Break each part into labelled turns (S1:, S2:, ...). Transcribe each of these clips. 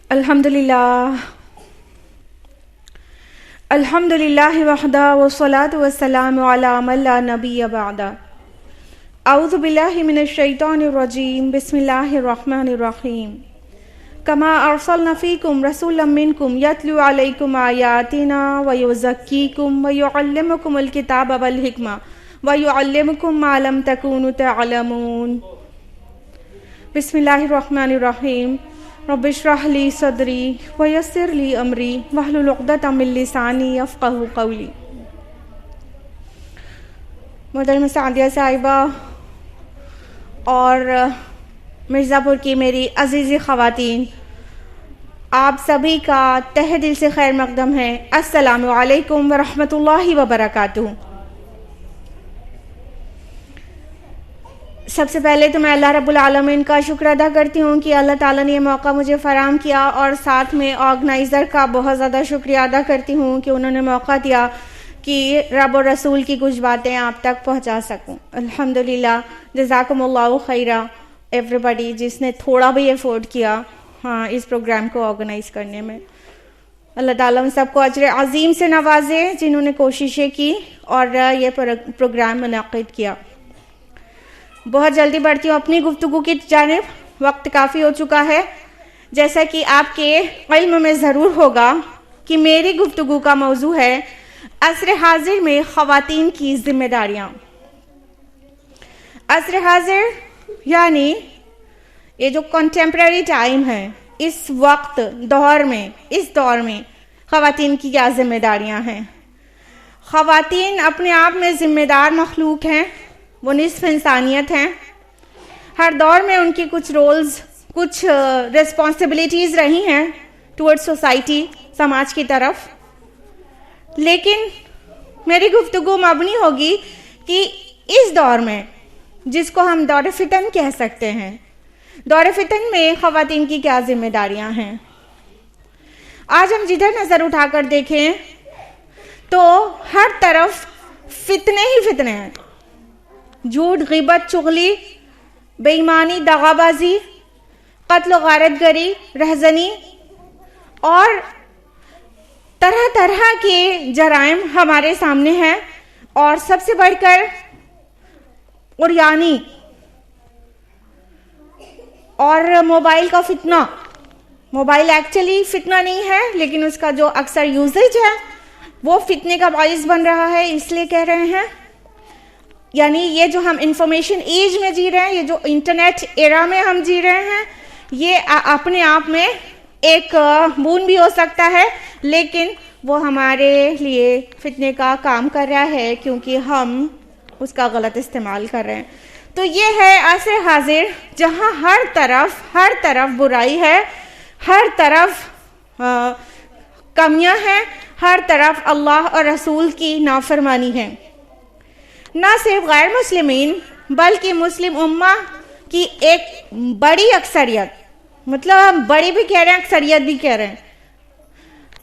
S1: अल्हम्दुलिल्लाह अल्हम्दुलिल्लाहि वहदा वस्सलातु वस्सलामु अला मन ला नबिय्य बअदा। अऊज़ु बिल्लाहि मिनश शैतानिर रजीम। बिस्मिल्लाहिर रहमानिर रहीम। कमा अरसलना फीकुम रसूलन मिनकुम यतलू अलैकुम आयातिना व युज़क्कीकुम व युअल्लिमुकुमुल किताब वल हिकमा व युअल्लिमुकुम मा लम तकूनु तअलमून। बिस्मिल्लाहिर रहमानिर रहीम। रब्बिश्रह ली सदरी व यस्सिर ली अमरी वहलुल उक़दतम मिन लिसानी यफ़क़हू क़ौली। मोहतरमा सादिया साहिबा और मिर्ज़ापुर की मेरी अज़ीज़ी ख़वातीन, आप सभी का तहे दिल से खैर मक़दम है। अस्सलामु अलैकुम व रहमतुल्लाहि व बरकातुहू। सबसे पहले तो मैं अल्लाह रब्बुल आलमीन का शुक्र अदा करती हूँ कि अल्लाह ताला ने ये मौका मुझे फ़राहम किया, और साथ में ऑर्गेनाइज़र का बहुत ज़्यादा शुक्रिया अदा करती हूँ कि उन्होंने मौका दिया कि रब और रसूल की कुछ बातें आप तक पहुँचा सकूँ। अल्हम्दुलिल्लाह, जज़ाकुमुल्लाहु खैरा एवरीबॉडी जिसने थोड़ा भी एफर्ट किया हाँ इस प्रोग्राम को ऑर्गेनाइज़ करने में। अल्लाह ताला उन सबको अजर अज़ीम से नवाजे जिन्होंने कोशिशें की और ये प्रोग्राम मुनक़्क़िद किया। बहुत जल्दी बढ़ती हूँ अपनी गुफ्तगू की जानिब, वक्त काफ़ी हो चुका है। जैसा कि आपके इल्म में ज़रूर होगा कि मेरी गुफ्तगू का मौजू है असर हाजिर में ख़वातीन की जिम्मेदारियाँ। असर हाजिर यानी ये जो कंटेम्प्रेरी टाइम है, इस वक्त इस दौर में ख़वातीन की क्या जिम्मेदारियाँ हैं। ख़वातीन अपने आप में ज़िम्मेदार मखलूक हैं, वो निस्फ़ इंसानियत हैं। हर दौर में उनकी कुछ रोल्स, कुछ रिस्पॉन्सिबिलिटीज़ रही हैं टुवर्ड्स सोसाइटी, समाज की तरफ। लेकिन मेरी गुफ्तगू मबनी होगी कि इस दौर में, जिसको हम दौर फितन कह सकते हैं, दौर फितन में ख़वातीन की क्या जिम्मेदारियां हैं। आज हम जिधर नज़र उठाकर देखें तो हर तरफ फितने ही फितने हैं। झूठ, ग़ीबत, चुगली, बेईमानी, दगाबाजी, कत्ल, गारतगरी, रहज़नी और तरह तरह के जराइम हमारे सामने हैं। और सबसे बढ़कर उर्यानी और मोबाइल का फितना। मोबाइल एक्चुअली फितना नहीं है, लेकिन उसका जो अक्सर यूजेज है वो फितने का बाइस बन रहा है, इसलिए कह रहे हैं। यानी ये जो हम इंफॉर्मेशन एज में जी रहे हैं, ये जो इंटरनेट एरा में हम जी रहे हैं, ये अपने आप में एक बून भी हो सकता है, लेकिन वो हमारे लिए फितने का काम कर रहा है क्योंकि हम उसका गलत इस्तेमाल कर रहे हैं। तो ये है असर हाजिर, जहाँ हर तरफ बुराई है, हर तरफ कमियां हैं, हर तरफ अल्लाह और रसूल की नाफरमानी है। ना सिर्फ गैर मुस्लिमीन बल्कि मुस्लिम उम्मा की एक बड़ी अक्सरियत, मतलब हम बड़ी भी कह रहे हैं, अक्सरियत भी कह रहे हैं,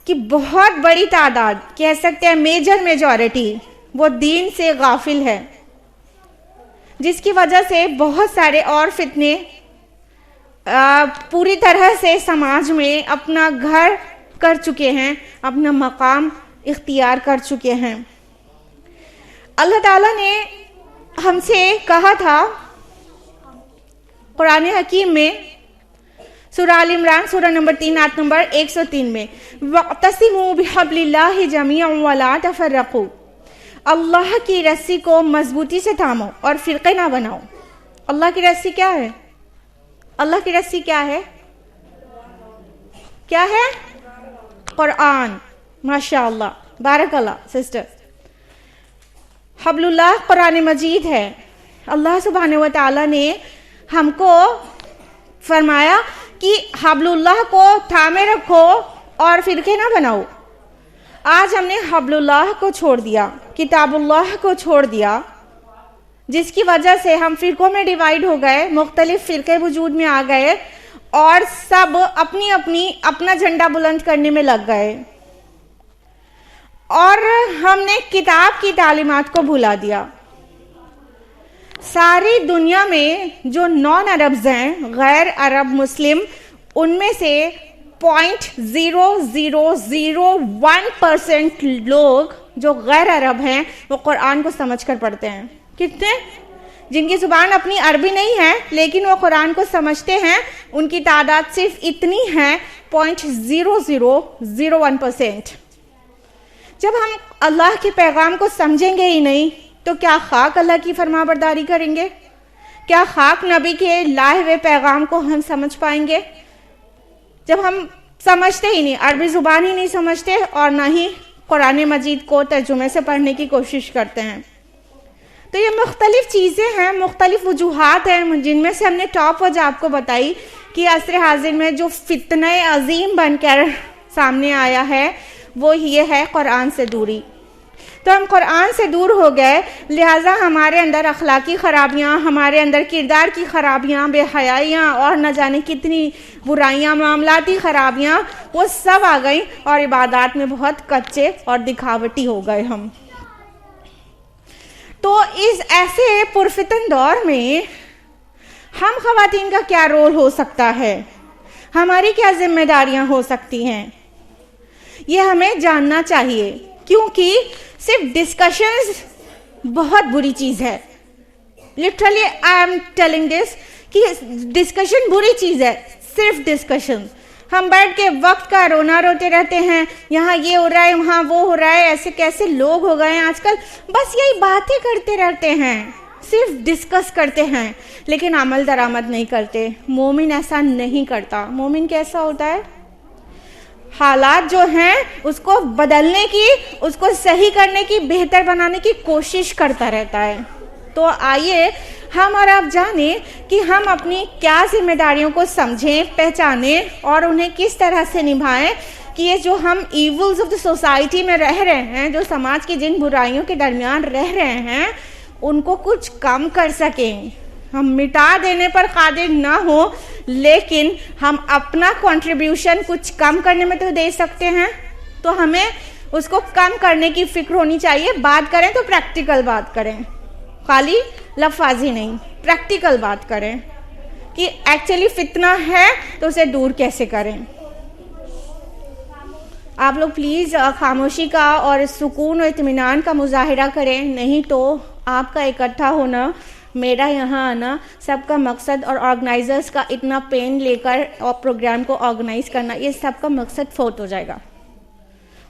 S1: कि बहुत बड़ी तादाद, कह सकते हैं मेजर मेजॉरिटी, वो दीन से गाफिल है, जिसकी वजह से बहुत सारे और फितने पूरी तरह से समाज में अपना घर कर चुके हैं, अपना मकाम इख्तियार कर चुके हैं। अल्लाह ताला ने हमसे कहा था कुरान हकीम में, सूरह आल इमरान सूरह नंबर 3 आयत नंबर 103 में, वअतसिमू बिहब्लिल्लाहि जमीअन वला तफर्रकू, अल्लाह की रस्सी को मजबूती से थामो और फिरके ना बनाओ। अल्लाह की रस्सी क्या है? अल्लाह की रस्सी क्या है? क्या है? कुरान। माशाअल्लाह, बारकल्लाह सिस्टर। हब्लुल्लाह कुरान मजीद है। अल्लाह सुब्हानहू व तआला ने हमको फरमाया कि हब्लुल्लाह को थामे रखो और फिरके ना बनाओ। आज हमने हब्लुल्लाह को छोड़ दिया, किताबुल्लाह को छोड़ दिया, जिसकी वजह से हम फिरकों में डिवाइड हो गए, मुख्तलिफ फिरके वजूद में आ गए और सब अपना झंडा बुलंद करने में लग गए, और हमने किताब की तालीमात को भुला दिया। सारी दुनिया में जो नॉन अरब्स हैं, गैर अरब मुस्लिम, उनमें से 0.0001% लोग जो गैर अरब हैं वो कुरान को समझकर पढ़ते हैं। कितने? जिनकी जुबान अपनी अरबी नहीं है लेकिन वो कुरान को समझते हैं, उनकी तादाद सिर्फ इतनी है 0.0001%। जब हम अल्लाह के पैगाम को समझेंगे ही नहीं तो क्या खाक अल्लाह की फरमाबरदारी करेंगे? क्या खाक नबी के लाए हुए पैगाम को हम समझ पाएंगे? जब हम समझते ही नहीं, अरबी जुबान ही नहीं समझते और ना ही कुरान मजीद को तर्जुमे से पढ़ने की कोशिश करते हैं। तो ये मुख्तलिफ चीज़ें हैं, मुख्तलिफ वजूहात हैं, जिनमें से हमने टॉप वजह आपको बताई कि असर हाजिर में जो फितना अजीम बनकर सामने आया है वो ये है कुरान से दूरी। तो हम कुरान से दूर हो गए, लिहाजा हमारे अंदर अखलाकी ख़राबियाँ, हमारे अंदर किरदार की ख़राबियाँ, बेहयाइयाँ और न जाने कितनी बुराइयाँ, मामलाती ख़राबियाँ, वो सब आ गई और इबादत में बहुत कच्चे और दिखावटी हो गए हम। तो इस ऐसे पुरफितन दौर में हम ख़वातीन का क्या रोल हो सकता है, हमारी क्या जिम्मेदारियां हो सकती हैं, ये हमें जानना चाहिए। क्योंकि सिर्फ डिस्कशंस बहुत बुरी चीज़ है। Literally I am telling this कि डिस्कशन बुरी चीज़ है। सिर्फ डिस्कशन, हम बैठ के वक्त का रोना रोते रहते हैं, यहाँ ये हो रहा है, वहाँ वो हो रहा है, ऐसे कैसे लोग हो गए हैं आजकल, बस यही बातें करते रहते हैं, सिर्फ डिस्कस करते हैं लेकिन अमल दरामद नहीं करते। मोमिन ऐसा नहीं करता। मोमिन कैसा होता है? हालात जो हैं उसको बदलने की, उसको सही करने की, बेहतर बनाने की कोशिश करता रहता है। तो आइए हम और आप जाने कि हम अपनी क्या जिम्मेदारियों को समझें, पहचानें और उन्हें किस तरह से निभाएं कि ये जो हम इवल्स ऑफ द सोसाइटी में रह रहे हैं, जो समाज की जिन बुराइयों के दरमियान रह रहे हैं, उनको कुछ कम कर सकें। हम मिटा देने पर कादिर ना हो लेकिन हम अपना कंट्रीब्यूशन कुछ कम करने में तो दे सकते हैं। तो हमें उसको कम करने की फिक्र होनी चाहिए। बात करें तो प्रैक्टिकल बात करें, खाली लफाजी नहीं, प्रैक्टिकल बात करें कि एक्चुअली फितना है तो उसे दूर कैसे करें। आप लोग प्लीज़ खामोशी का और सुकून और इत्मीनान का मुजाहिरा करें, नहीं तो आपका इकट्ठा होना, मेरा यहाँ आना, सबका मकसद और ऑर्गेनाइजर्स का इतना पेन लेकर और प्रोग्राम को ऑर्गेनाइज करना, ये सबका मकसद फोत हो जाएगा।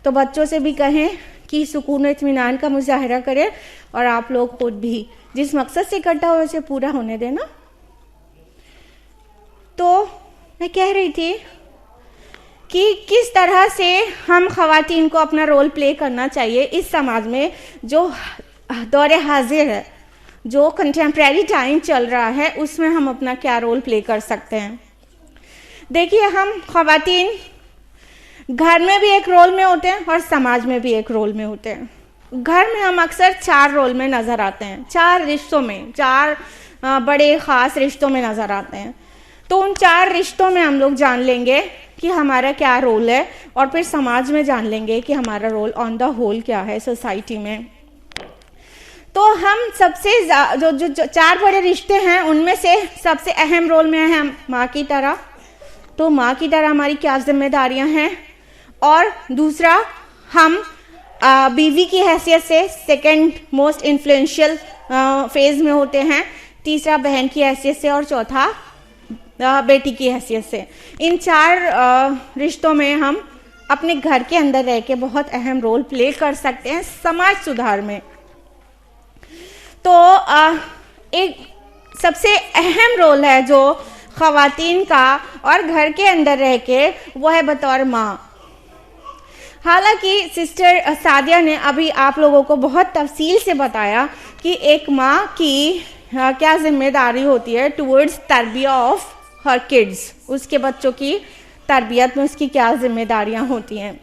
S1: तो बच्चों से भी कहें कि सुकून इत्मीनान का मुजाहिरा करें और आप लोग खुद भी जिस मकसद से इकट्ठा हो उसे पूरा होने देना। तो मैं कह रही थी कि किस तरह से हम ख़वातीन को अपना रोल प्ले करना चाहिए इस समाज में जो दौरे हाजिर है, जो कंटेम्प्रेरी टाइम चल रहा है, उसमें हम अपना क्या रोल प्ले कर सकते हैं। देखिए, हम ख़वातीन घर में भी एक रोल में होते हैं और समाज में भी एक रोल में होते हैं। घर में हम अक्सर 4 रोल में नज़र आते हैं, 4 रिश्तों में, 4 बड़े ख़ास रिश्तों में नज़र आते हैं। तो उन 4 रिश्तों में हम लोग जान लेंगे कि हमारा क्या रोल है और फिर समाज में जान लेंगे कि हमारा रोल ऑन द होल क्या है सोसाइटी में। तो हम सबसे जो 4 बड़े रिश्ते हैं उनमें से सबसे अहम रोल में है हम माँ की तरह। तो माँ की तरह हमारी क्या जिम्मेदारियां हैं, और दूसरा हम बीवी की हैसियत से सेकंड मोस्ट इन्फ्लुएंशियल फेज में होते हैं, तीसरा बहन की हैसियत से और चौथा बेटी की हैसियत से। इन 4 रिश्तों में हम अपने घर के अंदर रह के बहुत अहम रोल प्ले कर सकते हैं समाज सुधार में। तो एक सबसे अहम रोल है जो ख़वातीन का और घर के अंदर रह के, वो है बतौर माँ। हालांकि सिस्टर सादिया ने अभी आप लोगों को बहुत तफसील से बताया कि एक माँ की क्या जिम्मेदारी होती है टुवर्ड्स तरबिया ऑफ हर किड्स, उसके बच्चों की तरबियत में उसकी क्या जिम्मेदारियां होती हैं।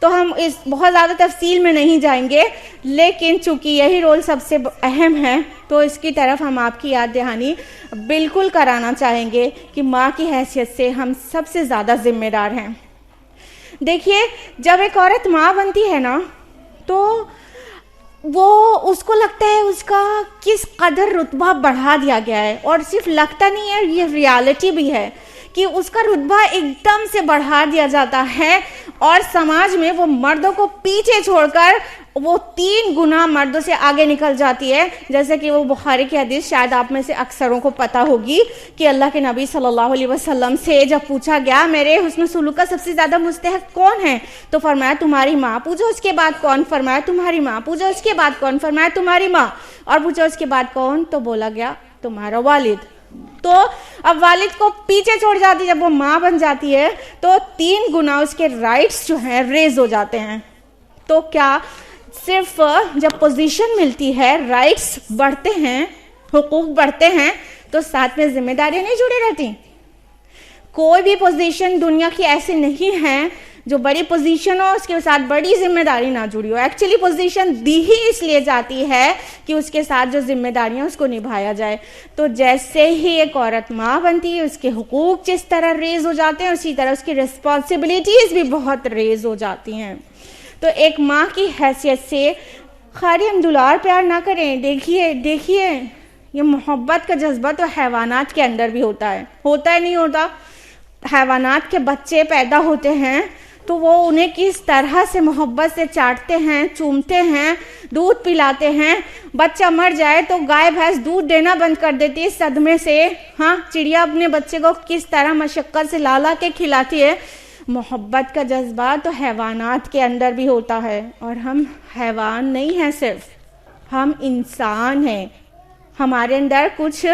S1: तो हम इस बहुत ज़्यादा तफसील में नहीं जाएंगे, लेकिन चूंकि यही रोल सबसे अहम है तो इसकी तरफ हम आपकी याद दहानी बिल्कुल कराना चाहेंगे कि माँ की हैसियत से हम सबसे ज़्यादा जिम्मेदार हैं। देखिए, जब एक औरत माँ बनती है ना, तो वो उसको लगता है उसका किस कदर रुतबा बढ़ा दिया गया है, और सिर्फ लगता नहीं है, ये रियलिटी भी है कि उसका रुतबा एकदम से बढ़ा दिया जाता है और समाज में वो मर्दों को पीछे छोड़कर वो 3 गुना मर्दों से आगे निकल जाती है। जैसे कि वो बुखारी की हदीस शायद आप में से अक्सरों को पता होगी कि अल्लाह के नबी सल्लल्लाहु अलैहि वसल्लम से जब पूछा गया मेरे हुस्न सुलूक का सबसे ज्यादा मुस्तहक कौन है, तो फरमाया तुम्हारी माँ। पूछो उसके बाद कौन, फरमाया तुम्हारी माँ। पूछो उसके बाद कौन, फरमाया तुम्हारी माँ। और पूछो उसके बाद कौन, तो बोला गया तुम्हारा वालिद। तो अब वालिद को पीछे छोड़ जाती, जब वो माँ बन जाती है तो 3 गुना उसके राइट्स जो हैं रेज हो जाते हैं। तो क्या सिर्फ जब पोजीशन मिलती है, राइट्स बढ़ते हैं, हुकूक बढ़ते हैं, तो साथ में जिम्मेदारियां नहीं जुड़ी रहती? कोई भी पोजीशन दुनिया की ऐसी नहीं है जो बड़ी पोजीशन हो उसके साथ बड़ी जिम्मेदारी ना जुड़ी हो। एक्चुअली पोजीशन दी ही इसलिए जाती है कि उसके साथ जो जिम्मेदारियां उसको निभाया जाए। तो जैसे ही एक औरत माँ बनती है, उसके हुकूक जिस तरह रेज हो जाते हैं, उसी तरह उसकी रिस्पॉन्सिबिलिटीज भी बहुत रेज हो जाती हैं। तो एक माँ की हैसियत से खाली हम दुलार प्यार ना करें। देखिए ये मोहब्बत का जज्बा तो हैवानात के अंदर भी होता है नहीं होता? हैवानात के बच्चे पैदा होते हैं तो वो उन्हें किस तरह से मोहब्बत से चाटते हैं, चूमते हैं, दूध पिलाते हैं। बच्चा मर जाए तो गाय भैंस दूध देना बंद कर देती है सदमे से। हाँ, चिड़िया अपने बच्चे को किस तरह मशक्कत से ला के खिलाती है। मोहब्बत का जज्बा तो हैवानात के अंदर भी होता है। और हम हैवान नहीं हैं, सिर्फ हम इंसान हैं। हमारे अंदर कुछ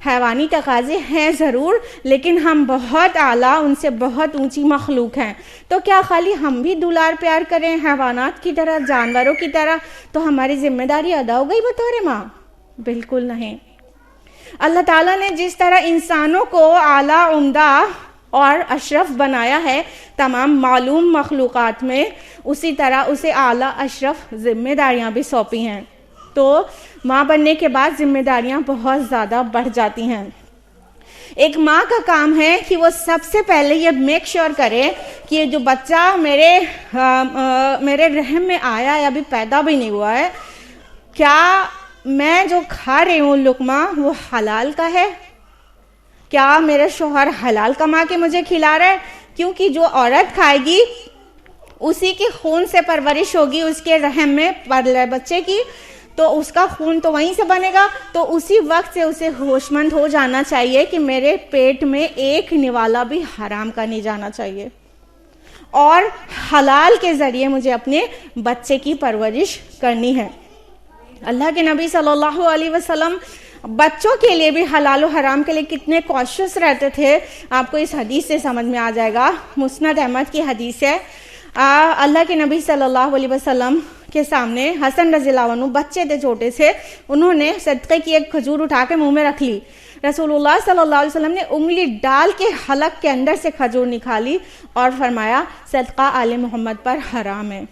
S1: हैवानी तकाजे हैं ज़रूर, लेकिन हम बहुत आला, उनसे बहुत ऊंची मखलूक हैं। तो क्या खाली हम भी दुलार प्यार करें हैवानात की तरह, जानवरों की तरह, तो हमारी जिम्मेदारी अदा हो गई बतौर माँ? बिल्कुल नहीं। अल्लाह ताला ने जिस तरह इंसानों को आला, उम्दा और अशरफ बनाया है तमाम मालूम मखलूक़ात में, उसी तरह उसे आला अशरफ जिम्मेदारियां भी सौंपी हैं। तो माँ बनने के बाद जिम्मेदारियां बहुत ज़्यादा बढ़ जाती हैं। एक माँ का काम है कि वो सबसे पहले ये मेक श्योर करे कि ये जो बच्चा मेरे रहम में आया है, अभी पैदा भी नहीं हुआ है, क्या मैं जो खा रही हूँ लुकमा वो हलाल का है? क्या मेरा शोहर हलाल कमा के मुझे खिला रहा है? क्योंकि जो औरत खाएगी उसी के खून से परवरिश होगी उसके रहम में बच्चे की, तो उसका खून तो वहीं से बनेगा। तो उसी वक्त से उसे होशमंद हो जाना चाहिए कि मेरे पेट में एक निवाला भी हराम का नहीं जाना चाहिए, और हलाल के ज़रिए मुझे अपने बच्चे की परवरिश करनी है। अल्लाह के नबी सल्लल्लाहु अलैहि वसल्लम बच्चों के लिए भी हलाल और हराम के लिए कितने कॉशियस रहते थे, आपको इस हदीस से समझ में आ जाएगा। मुस्नद अहमद की हदीस है। अल्लाह के नबी सल्लल्लाहु अलैहि वसल्लम के सामने हसन रज़ियल्लाहु अन्हु बच्चे थे, छोटे से, उन्होंने सदक़े की एक खजूर उठा के मुंह में रख ली। रसूलुल्लाह सल्लल्लाहु अलैहि वसल्लम ने उंगली डाल के हलक के अंदर से खजूर निकाली और फरमाया सदका आले मोहम्मद पर हराम है।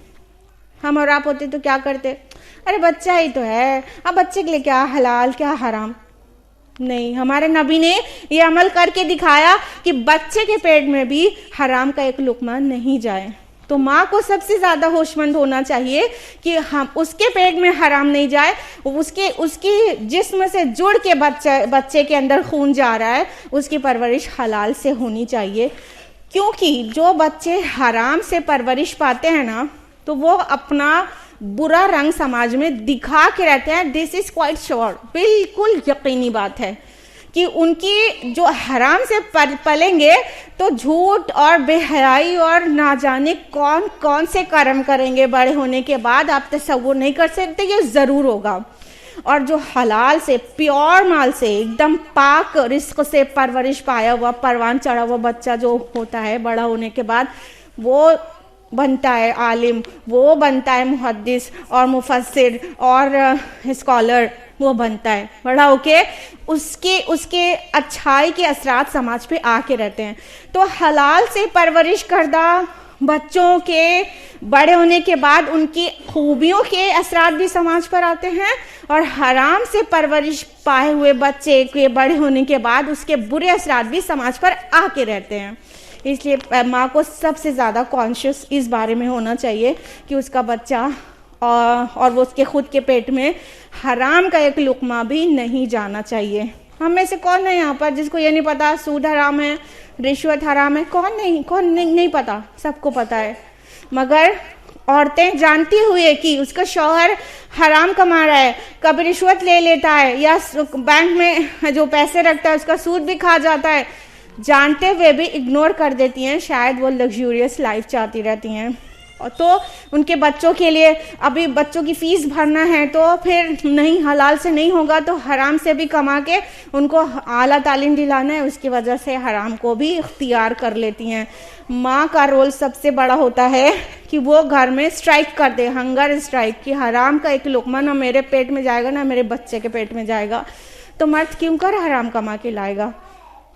S1: हम और आप होते तो क्या करते? अरे बच्चा ही तो है, अब बच्चे के लिए क्या हलाल क्या हराम? नहीं, हमारे नबी ने ये अमल करके दिखाया कि बच्चे के पेट में भी हराम का एक लुकमा नहीं जाए। तो माँ को सबसे ज्यादा होशमंद होना चाहिए कि हम उसके पेट में हराम नहीं जाए, उसकी जिस्म से जुड़ के बच्चे के अंदर खून जा रहा है, उसकी परवरिश हलाल से होनी चाहिए। क्योंकि जो बच्चे हराम से परवरिश पाते हैं ना, तो वो अपना बुरा रंग समाज में दिखा के रहते हैं। दिस इज क्वाइट श्योर, बिल्कुल यकीनी बात है कि उनकी जो हराम से पलेंगे तो झूठ और बेहयाई और ना जाने कौन कौन से कर्म करेंगे बड़े होने के बाद, आप तसव्वुर नहीं कर सकते, ये जरूर होगा। और जो हलाल से, प्योर माल से, एकदम पाक रिस्क से परवरिश पाया हुआ, परवान चढ़ा हुआ बच्चा जो होता है बड़ा होने के बाद, वो बनता है आलिम, वो बनता है मुहद्दिस और मुफस्सिर और स्कॉलर, वो बनता है बड़ा होके, उसके अच्छाई के असरात समाज पे आके रहते हैं। तो हलाल से परवरिश करदा बच्चों के बड़े होने के बाद उनकी खूबियों के असरात भी समाज पर आते हैं, और हराम से परवरिश पाए हुए बच्चे के बड़े होने के बाद उसके बुरे असरात भी समाज पर आके रहते हैं। इसलिए माँ को सबसे ज़्यादा कॉन्शियस इस बारे में होना चाहिए कि उसका बच्चा और वो उसके खुद के पेट में हराम का एक लुकमा भी नहीं जाना चाहिए। हम में से कौन है यहाँ पर जिसको ये नहीं पता सूद हराम है, रिश्वत हराम है, कौन नहीं पता, सबको पता है। मगर औरतें जानती हुए कि उसका शौहर हराम कमा रहा है, कभी रिश्वत ले लेता है या बैंक में जो पैसे रखता है उसका सूद भी खा जाता है, जानते हुए भी इग्नोर कर देती हैं। शायद वो लग्जूरियस लाइफ चाहती रहती हैं, तो उनके बच्चों के लिए अभी बच्चों की फीस भरना है, तो फिर नहीं, हलाल से नहीं होगा तो हराम से भी कमा के उनको आला तालीम दिलाना है, उसकी वजह से हराम को भी इख्तियार कर लेती हैं। माँ का रोल सबसे बड़ा होता है कि वो घर में स्ट्राइक कर दे, हंगर स्ट्राइक, कि हराम का एक लुकमा ना मेरे पेट में जाएगा ना मेरे बच्चे के पेट में जाएगा। तो मर्द क्यों कर हराम कमा के लाएगा,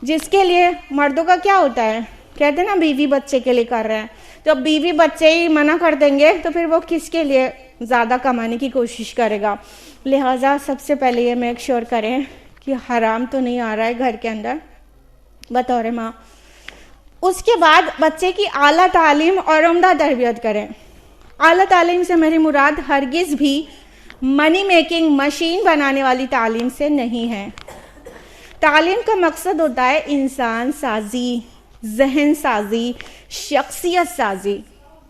S1: जिसके लिए मर्दों का क्या होता है, कहते हैं ना बीवी बच्चे के लिए कर रहे हैं, तो अब बीवी बच्चे ही मना कर देंगे तो फिर वो किसके लिए ज़्यादा कमाने की कोशिश करेगा। लिहाजा सबसे पहले ये मेक श्योर करें कि हराम तो नहीं आ रहा है घर के अंदर बतौर माँ। उसके बाद बच्चे की आला तालीम और उम्दा तरबियत करें। आला तालीम से मेरी मुराद हरगिज़ भी मनी मेकिंग मशीन बनाने वाली तालीम से नहीं है। तालीम का मकसद होता है इंसान साजी, जहन साजी, शख्सियत साजी।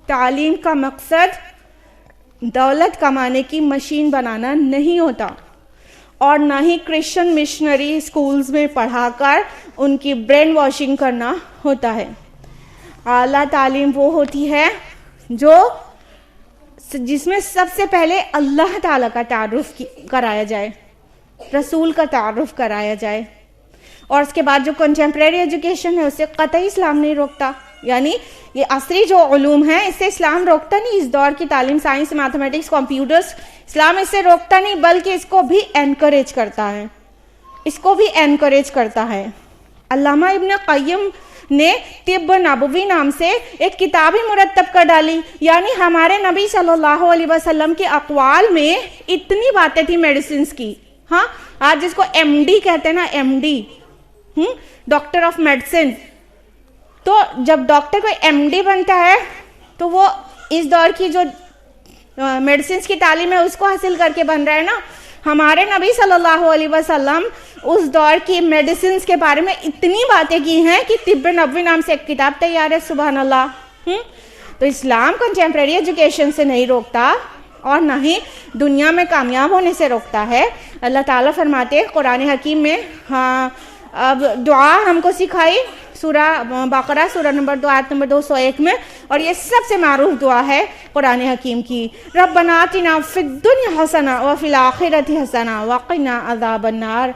S1: तालीम का मकसद दौलत कमाने की मशीन बनाना नहीं होता, और ना ही क्रिश्चियन मिशनरी स्कूल्स में पढ़ाकर उनकी ब्रेन वॉशिंग करना होता है। आला तालीम वो होती है जिसमें सबसे पहले अल्लाह ताला का तारुफ कराया जाए, रसूल का तारुफ कराया जाए, और उसके बाद जो कंटेम्प्रेरी एजुकेशन है उससे कतई इस्लाम नहीं रोकता। यानी ये असरी जो उलूम है इससे इस्लाम रोकता नहीं। इस दौर की तालीम, साइंस, मैथमेटिक्स, कंप्यूटर्स, इस्लाम इससे रोकता नहीं, बल्कि इसको भी एनकरेज करता है, इसको भी एनकरेज करता है। अल्लामा इब्न क़य्यिम ने तिब्ब नबवी नाम से एक किताब ही मुरत्तब कर डाली। यानी हमारे नबी सल्लल्लाहु अलैहि वसल्लम के अक़वाल में इतनी बातें थी मेडिसिन की। हाँ, आज जिसको MD कहते हैं ना, MD, डॉक्टर ऑफ मेडिसिन, तो जब डॉक्टर कोई MD बनता है तो वो इस दौर की जो मेडिसिन की तालीम है उसको हासिल करके बन रहा है ना। हमारे नबी सल्लल्लाहु अलैहि वसल्लम उस दौर की मेडिसिन के बारे में इतनी बातें की हैं कि तिब्ब नबवी नाम से एक किताब तैयार है। सुभान अल्लाह। तो इस्लाम कंटेम्प्रेरी एजुकेशन से नहीं रोकता और ना ही दुनिया में कामयाब होने से रोकता है। अल्लाह ताला फरमाते हैं कुरान हकीम में, हाँ, अब दुआ हमको सिखाई सूरा बकरा सूरा नंबर 2 आयत नंबर 201 में, और ये सबसे मारूफ दुआ है कुरान हकीम की, रब्बना आतिना फिद दुनिया हसना व फिल आखिरति हसना व क़िना अज़ाबन्नार।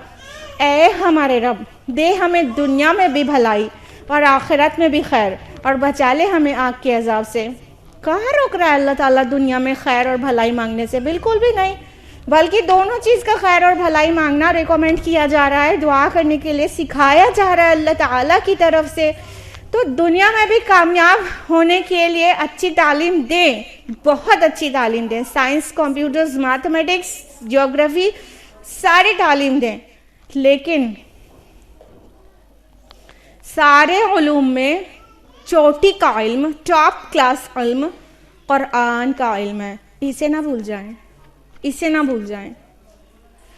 S1: ऐ हमारे रब, दे हमें दुनिया में भी भलाई और आखिरत में भी खैर, और बचा ले हमें आग के अजाब से। कहाँ रोक रहा है अल्लाह ताला दुनिया में खैर और भलाई मांगने से? बिल्कुल भी नहीं, बल्कि दोनों चीज़ का खैर और भलाई मांगना रिकमेंड किया जा रहा है, दुआ करने के लिए सिखाया जा रहा है अल्लाह ताला की तरफ से। तो दुनिया में भी कामयाब होने के लिए अच्छी तालीम दें, बहुत अच्छी तालीम दें, साइंस, कंप्यूटर्स, मैथमेटिक्स, ज्योग्राफी, सारी तालीम दें, लेकिन सारे उलूम में चोटी का इल्म, टॉप क्लास इल्म कुरान का इल्म है। इसे ना भूल जाएं, इसे ना भूल जाएं।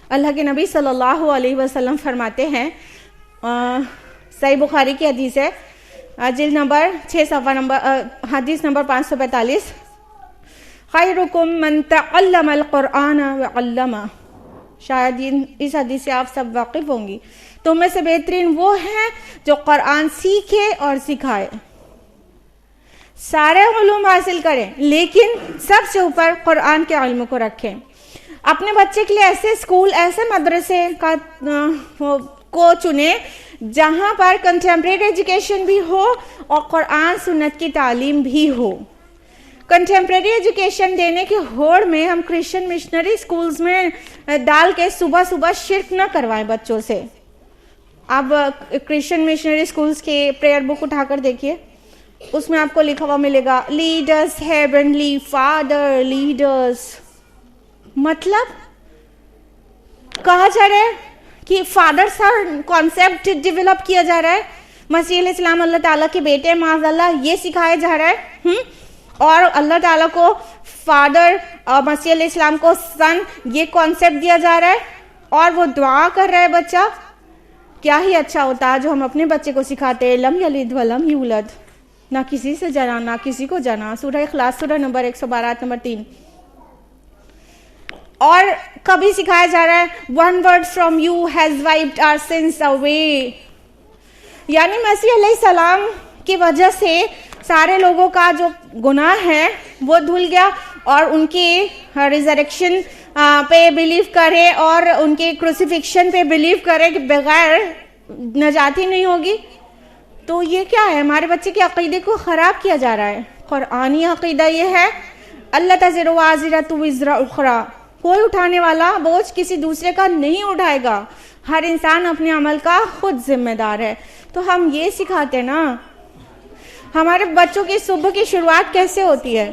S1: अल्लाह के नबी सल्लल्लाहु अलैहि वसल्लम फरमाते हैं, सही बुखारी की हदीस है, जिल्द नंबर 6 सफ़ा नंबर हदीस नंबर 545, खैरुकुम मन तअल्लमल कुरान व अल्लमा। शायद इस हदीस से आप सब वाकिफ होंगी। तुम में से बेहतरीन वो है जो कुरान सीखे और सिखाए। सारे उलूम हासिल करें, लेकिन सबसे ऊपर कुरान के इल्म को रखें। अपने बच्चे के लिए ऐसे स्कूल, ऐसे मदरसे को चुने जहां पर कंटेम्प्रेरी एजुकेशन भी हो और कुरान सुन्नत की तालीम भी हो। कंटेम्प्रेरी एजुकेशन देने की होड़ में हम क्रिश्चियन मिशनरी स्कूल्स में डाल के सुबह सुबह शिर्क न करवाएं बच्चों से। अब क्रिश्चियन मिशनरी स्कूल्स के प्रेयर बुक उठाकर देखिए, उसमें आपको लिखा हुआ मिलेगा लीडर्स हेवनली फादर लीडर्स। मतलब कहा जा रहा है कि फादर सा कॉन्सेप्ट डेवलप किया जा रहा है, मसीह अलैहिस्सलाम अल्लाह ताला के बेटे माज़अल्लाह, ये सिखाया जा रहा है। और अल्लाह ताला को फादर और मसीह अलैहिस्सलाम को सन, ये कॉन्सेप्ट दिया जा रहा है, और वो दुआ कर रहा है बच्चा। क्या ही अच्छा होता जो हम अपने बच्चे को सिखाते लम यलिद वलम यूलद, ना किसी से जना ना किसी को जना। सूरह इखलास सूरह नंबर 112 आयत नंबर 3। और कभी सिखाया जा रहा है one word from you has wiped our sins away, यानी मसीह अलैहिस्सलाम की वजह से सारे लोगों का जो गुनाह है वो धुल गया, और उनके रिजरेक्शन पे बिलीव करे और उनके क्रूसिफिक्शन पे बिलीव करे कि बगैर नजात ही नहीं होगी। तो ये क्या है, हमारे बच्चे के अकीदे को ख़राब किया जा रहा है। कुरानी अकीदा ये है अल्लाह तज़िरु वाज़िरतु विज़्रा उख़रा, कोई उठाने वाला बोझ किसी दूसरे का नहीं उठाएगा, हर इंसान अपने अमल का खुद जिम्मेदार है। तो हम ये सिखाते ना, हमारे बच्चों की सुबह की शुरुआत कैसे होती है,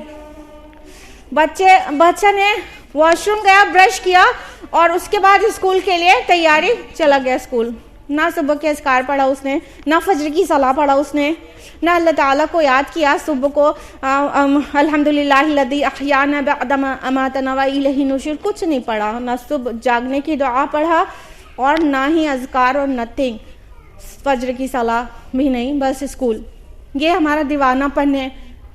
S1: बच्चा ने वॉशरूम गया, ब्रश किया और उसके बाद स्कूल के लिए तैयारी, चला गया स्कूल। ना सुबह के अस्कार पढ़ा उसने, ना फजर की सलाह पढ़ा उसने, ना अल्लाह ताला को याद किया सुबह को अल्हम्दुलिल्लाहिल्लज़ी अहयाना बअद मा अमातना व इलैहि नुशूर, कुछ नहीं पढ़ा। ना सुबह जागने की दुआ पढ़ा और ना ही अज़कार और नथिंग, फजर की सलाह भी नहीं, बस स्कूल। ये हमारा दीवानापन है।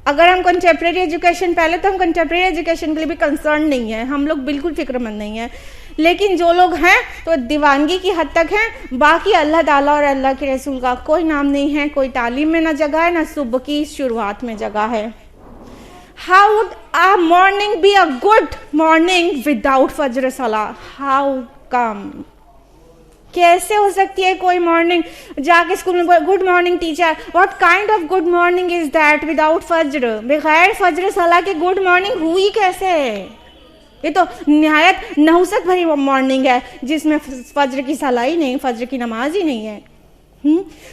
S1: अगर हम कंटेम्प्रेरी एजुकेशन, पहले तो हम कंटेम्प्रेरी एजुकेशन के लिए भी कंसर्न नहीं है, हम लोग बिल्कुल फिक्रमंद नहीं है, लेकिन जो लोग हैं तो दीवानगी की हद तक हैं। बाकी अल्लाह ताला और अल्लाह के रसूल का कोई नाम नहीं है, कोई तालीम में ना जगह है, ना सुबह की शुरुआत में जगह है। How would a morning be a good morning without फजर सलाह? How come? कैसे हो सकती है कोई मॉर्निंग, जाके स्कूल में good morning teacher, what kind of good morning is that without फज्र? बगैर फज्र सलाह के गुड मॉर्निंग हुई कैसे? ये तो निहायत नहुसत भरी मॉर्निंग है जिसमें फज्र की सलाह ही नहीं, फज्र की नमाज ही नहीं है।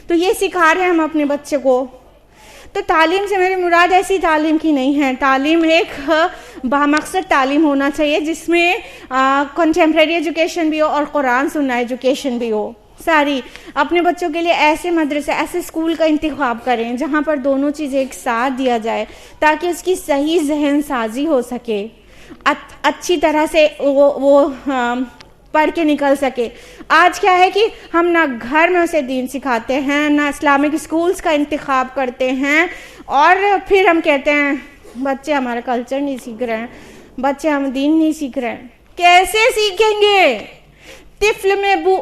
S1: तो ये सिखा रहे हैं हम अपने बच्चे को। तो तालीम से मेरी मुराद ऐसी तालीम की नहीं है, तालीम एक बामकसद तालीम होना चाहिए जिसमें कंटेम्प्रेरी एजुकेशन भी हो और कुरान सुन्ना एजुकेशन भी हो। सारी अपने बच्चों के लिए ऐसे मदरसे, ऐसे स्कूल का इंतखाब करें जहाँ पर दोनों चीज़ें एक साथ दिया जाए, ताकि उसकी सही जहन साजी हो सके, अच्छी तरह से वो पढ़ के निकल सके। आज क्या है कि हम ना घर में उसे दीन सिखाते हैं, ना इस्लामिक स्कूल्स का इंतखाब करते हैं, और फिर हम कहते हैं बच्चे हमारा कल्चर नहीं सीख रहे हैं, बच्चे हम दीन नहीं सीख रहे हैं। कैसे सीखेंगे? तिफ्ल में बू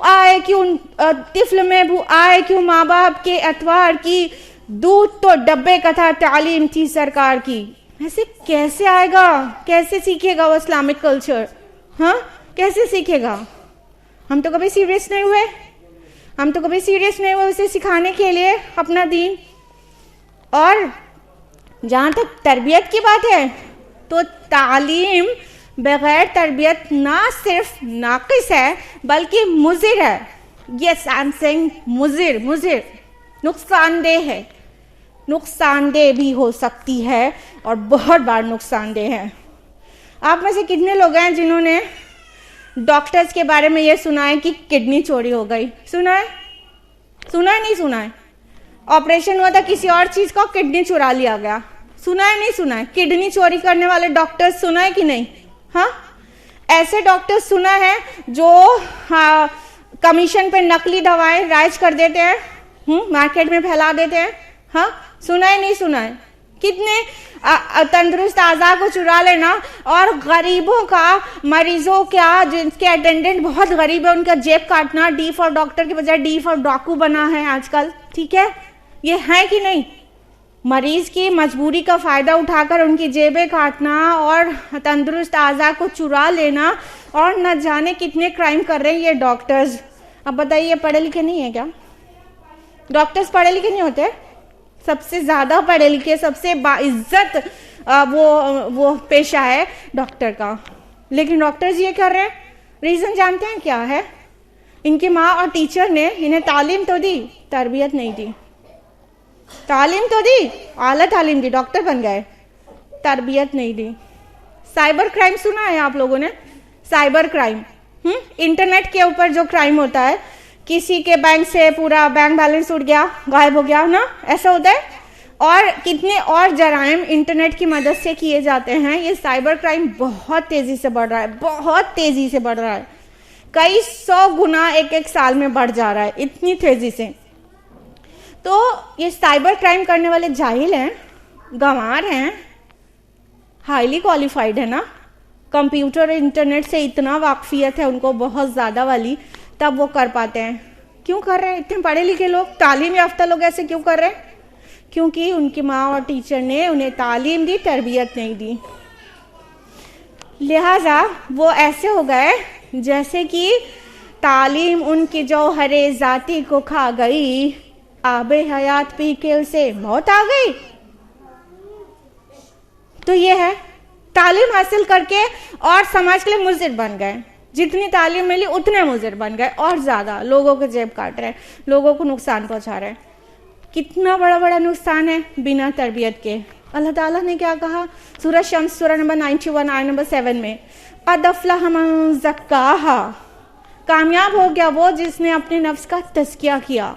S1: आए क्यों माँ बाप के अतवार की, दूध तो डब्बे का था, तालीम थी सरकार की। ऐसे कैसे आएगा? कैसे सीखेगा वो इस्लामिक कल्चर? हाँ, कैसे सीखेगा? हम तो कभी सीरियस नहीं हुए उसे सिखाने के लिए अपना दीन। और जहाँ तक तरबियत की बात है तो तालीम बगैर तरबियत ना सिर्फ नाकिस है बल्कि मुज़िर है। यस, आई एम सेइंग मुज़िर, नुकसानदेह है, नुकसानदेह भी हो सकती है और बहुत बार नुकसानदेह है। आप में से कितने लोग हैं जिन्होंने डॉक्टर्स के बारे में ये सुना है कि किडनी चोरी हो गई? सुना है नहीं सुना है? ऑपरेशन हुआ था किसी और चीज का, किडनी चुरा लिया गया। सुना है नहीं सुना है? किडनी चोरी करने वाले डॉक्टर्स सुना है कि नहीं? हाँ, ऐसे डॉक्टर्स सुना है जो कमीशन पे नकली दवाएं राइज कर देते हैं, मार्केट में फैला देते हैं। हाँ, सुना है नहीं सुना है? कितने तंदुरुस्त आज़ा को चुरा लेना, और गरीबों का, मरीजों का, जिनके अटेंडेंट बहुत गरीब है, उनका जेब काटना। डी फॉर डॉक्टर के बजाय डी फॉर डाकू बना है आजकल, ठीक है? ये है कि नहीं? मरीज की मजबूरी का फायदा उठाकर उनकी जेबें काटना और तंदुरुस्त आज़ा को चुरा लेना, और न जाने कितने क्राइम कर रहे हैं ये डॉक्टर्स। अब बताइए, पढ़े लिखे नहीं है क्या? डॉक्टर्स पढ़े लिखे नहीं होते? सबसे ज्यादा पढ़े लिखे, सबसे बाइज्जत वो पेशा है डॉक्टर का, लेकिन डॉक्टर्स ये कर रहे हैं। रीजन जानते हैं क्या है? इनकी माँ और टीचर ने इन्हें तालीम तो दी, तरबियत नहीं दी। तालीम तो दी, आला तालीम दी, डॉक्टर बन गए, तरबियत नहीं दी। साइबर क्राइम सुना है आप लोगों ने? साइबर क्राइम, इंटरनेट के ऊपर जो क्राइम होता है, किसी के बैंक से पूरा बैंक बैलेंस उड़ गया, गायब हो गया ना, ऐसा होता है। और कितने और जराइम इंटरनेट की मदद से किए जाते हैं। ये साइबर क्राइम बहुत तेजी से बढ़ रहा है, बहुत तेजी से बढ़ रहा है। कई 100 गुना एक एक साल में बढ़ जा रहा है, इतनी तेजी से। तो ये साइबर क्राइम करने वाले जाहिल हैं, गंवार हैं, हाईली क्वालिफाइड है ना, कंप्यूटर इंटरनेट से इतना वाकफियत है उनको, बहुत ज़्यादा वाली, तब वो कर पाते हैं। क्यों कर रहे हैं इतने पढ़े लिखे लोग, तालीम याफ्ता लोग ऐसे क्यों कर रहे हैं? क्योंकि उनकी माँ और टीचर ने उन्हें तालीम दी, तरबियत नहीं दी। लिहाजा वो ऐसे हो गए जैसे कि तालीम उनकी जौहरे ज़ाती को खा गई, आबे हयात पी के उसे मौत आ गई। तो ये है, तालीम हासिल करके और समाज के लिए मुज़िर बन गए, जितनी तालीम मिली उतने मुज़िर बन गए, और ज़्यादा लोगों के जेब काट रहे हैं, लोगों को नुकसान पहुंचा रहे हैं। कितना बड़ा बड़ा नुकसान है बिना तरबियत के। अल्लाह ताला ने क्या कहा सूरह शम्स सूरह नंबर 91 आयत नंबर 7 में, क़द अफ़लह मन ज़क्काहा, कामयाब हो गया वो जिसने अपने नफ्स का तज़किया किया।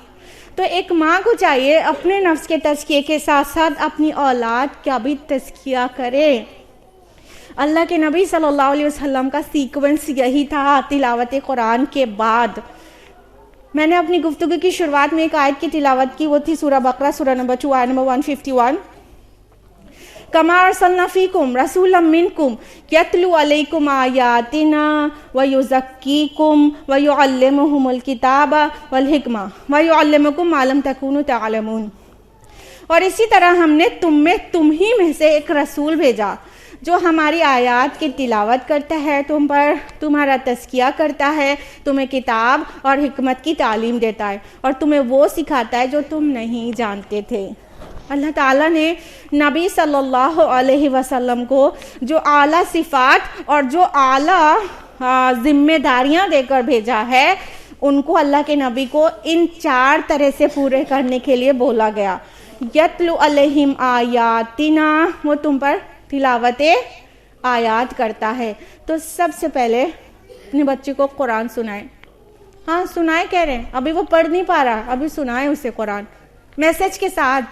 S1: तो एक माँ को चाहिए अपने नफ्स के तज़किए के साथ साथ अपनी औलाद का भी तज़किया करे। अल्लाह के नबी सल्लल्लाहु अलैहि वसल्लम का सीक्वेंस यही था तिलावत कुरान के बाद। मैंने अपनी गुफ्तगू की शुरुआत में एक आयत की तिलावत की, वो थी सूरह बकरा सूरह नंबर 2 आयत नंबर 151, कमा अरसलना फीकुम रसूलन मिनकुम यतलू अलैकुम आयातिना व युज़क्कीकुम व युअल्लिमुहुमुल किताबा वल हिकमा व युअल्लिमुकुम मा लम तकूनु तअलमून। और इसी तरह हमने तुम ही में से एक रसूल भेजा जो हमारी आयात की तिलावत करता है, तुम पर तुम्हारा तज़किया करता है, तुम्हें किताब और हिकमत की तालीम देता है और तुम्हें वो सिखाता है जो तुम नहीं जानते थे। अल्लाह ताला ने नबी सल्लल्लाहु अलैहि वसल्लम को जो आला सिफ़ात और जो आला जिम्मेदारियां देकर भेजा है, उनको अल्लाह के नबी को इन 4 तरह से पूरे करने के लिए बोला गया। यतलु अलैहिम आयातिना, वो तुम पर तिलावते आयात करता है। तो सबसे पहले अपने बच्चे को कुरान सुनाए। हाँ सुनाए कह रहे हैं, अभी वो पढ़ नहीं पा रहा, अभी सुनाए उसे कुरान, मैसेज के साथ,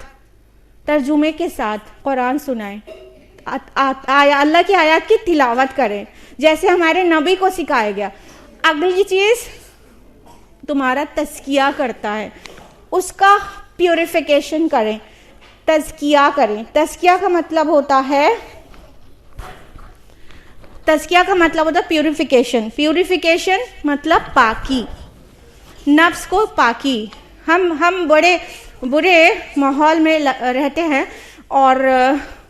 S1: तर्जुमे के साथ कुरान सुनाए। अल्लाह की आयत की तिलावत करें जैसे हमारे नबी को सिखाया गया। अगली चीज़ तुम्हारा तज़किया करता है, उसका प्यूरिफिकेशन करें, तज़किया करें। तज़किया का मतलब होता है प्यूरिफिकेशन। प्यूरिफिकेशन मतलब पाकी, नफ्स को पाकी। हम बड़े बुरे माहौल में रहते हैं और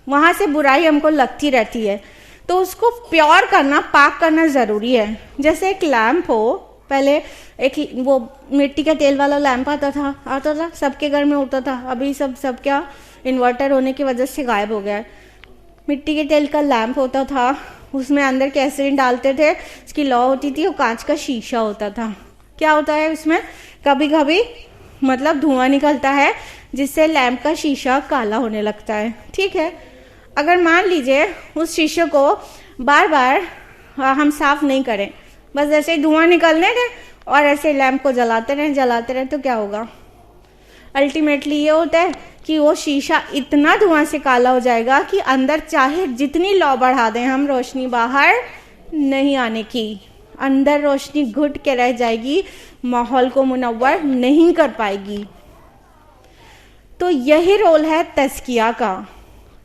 S1: वहाँ से बुराई हमको लगती रहती है, तो उसको प्योर करना, पाक करना ज़रूरी है। जैसे एक लैंप हो, पहले एक वो मिट्टी का तेल वाला लैंप आता था, सबके घर में होता था, अभी सब क्या इन्वर्टर होने की वजह से गायब हो गया है। मिट्टी के तेल का लैंप होता था, उसमें अंदर कैसेरीन डालते थे, उसकी लौ होती थी, वो कांच का शीशा होता था। क्या होता है उसमें, कभी कभी मतलब धुआं निकलता है जिससे लैंप का शीशा काला होने लगता है। ठीक है, अगर मान लीजिए उस शीशे को बार बार हम साफ नहीं करें, बस ऐसे ही धुआं निकलने दें और ऐसे लैंप को जलाते रहें, तो क्या होगा? अल्टीमेटली ये होता है कि वो शीशा इतना धुआं से काला हो जाएगा कि अंदर चाहे जितनी लौ बढ़ा दें हम, रोशनी बाहर नहीं आने की, अंदर रोशनी घुट के रह जाएगी, माहौल को मुनव्वर नहीं कर पाएगी। तो यही रोल है तज़किया का।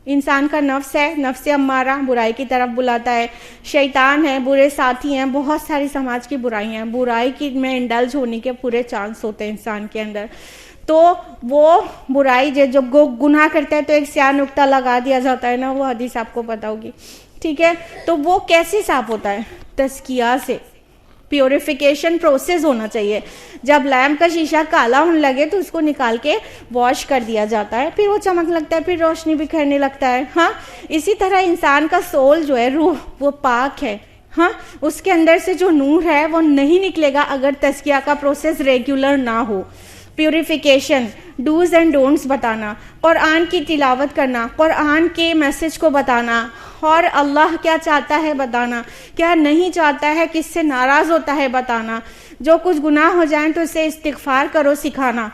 S1: इंसान का नफ्स है, नफ्स अम्मारा बुराई की तरफ बुलाता है, शैतान है, बुरे साथी हैं, बहुत सारी समाज की बुराइयां हैं, बुराई की में इंडल्ज होने के पूरे चांस होते हैं इंसान के अंदर। तो वो बुराई जो गुनाह करता है तो एक स्याह नुक्ता लगा दिया जाता है ना, वो हदीस आपको पता होगी। ठीक है, तो वो कैसे साफ होता है? तज़किया से। प्योरिफिकेशन प्रोसेस होना चाहिए। जब लैम्प का शीशा काला होने लगे तो उसको निकाल के वॉश कर दिया जाता है, फिर वो चमक लगता है, फिर रोशनी बिखरने लगता है। हाँ, इसी तरह इंसान का सोल जो है, रूह, वो पाक है। हाँ, उसके अंदर से जो नूर है वो नहीं निकलेगा अगर तज़किया का प्रोसेस रेगुलर ना हो। प्यूरिफिकेशन, डूज एंड डोंट्स बताना, कुरान की तिलावत करना, कुरान के मैसेज को बताना और अल्लाह क्या चाहता है बताना, क्या नहीं चाहता है, किससे नाराज़ होता है बताना, जो कुछ गुनाह हो जाए तो उसे इस्तिग़फ़ार करो सिखाना।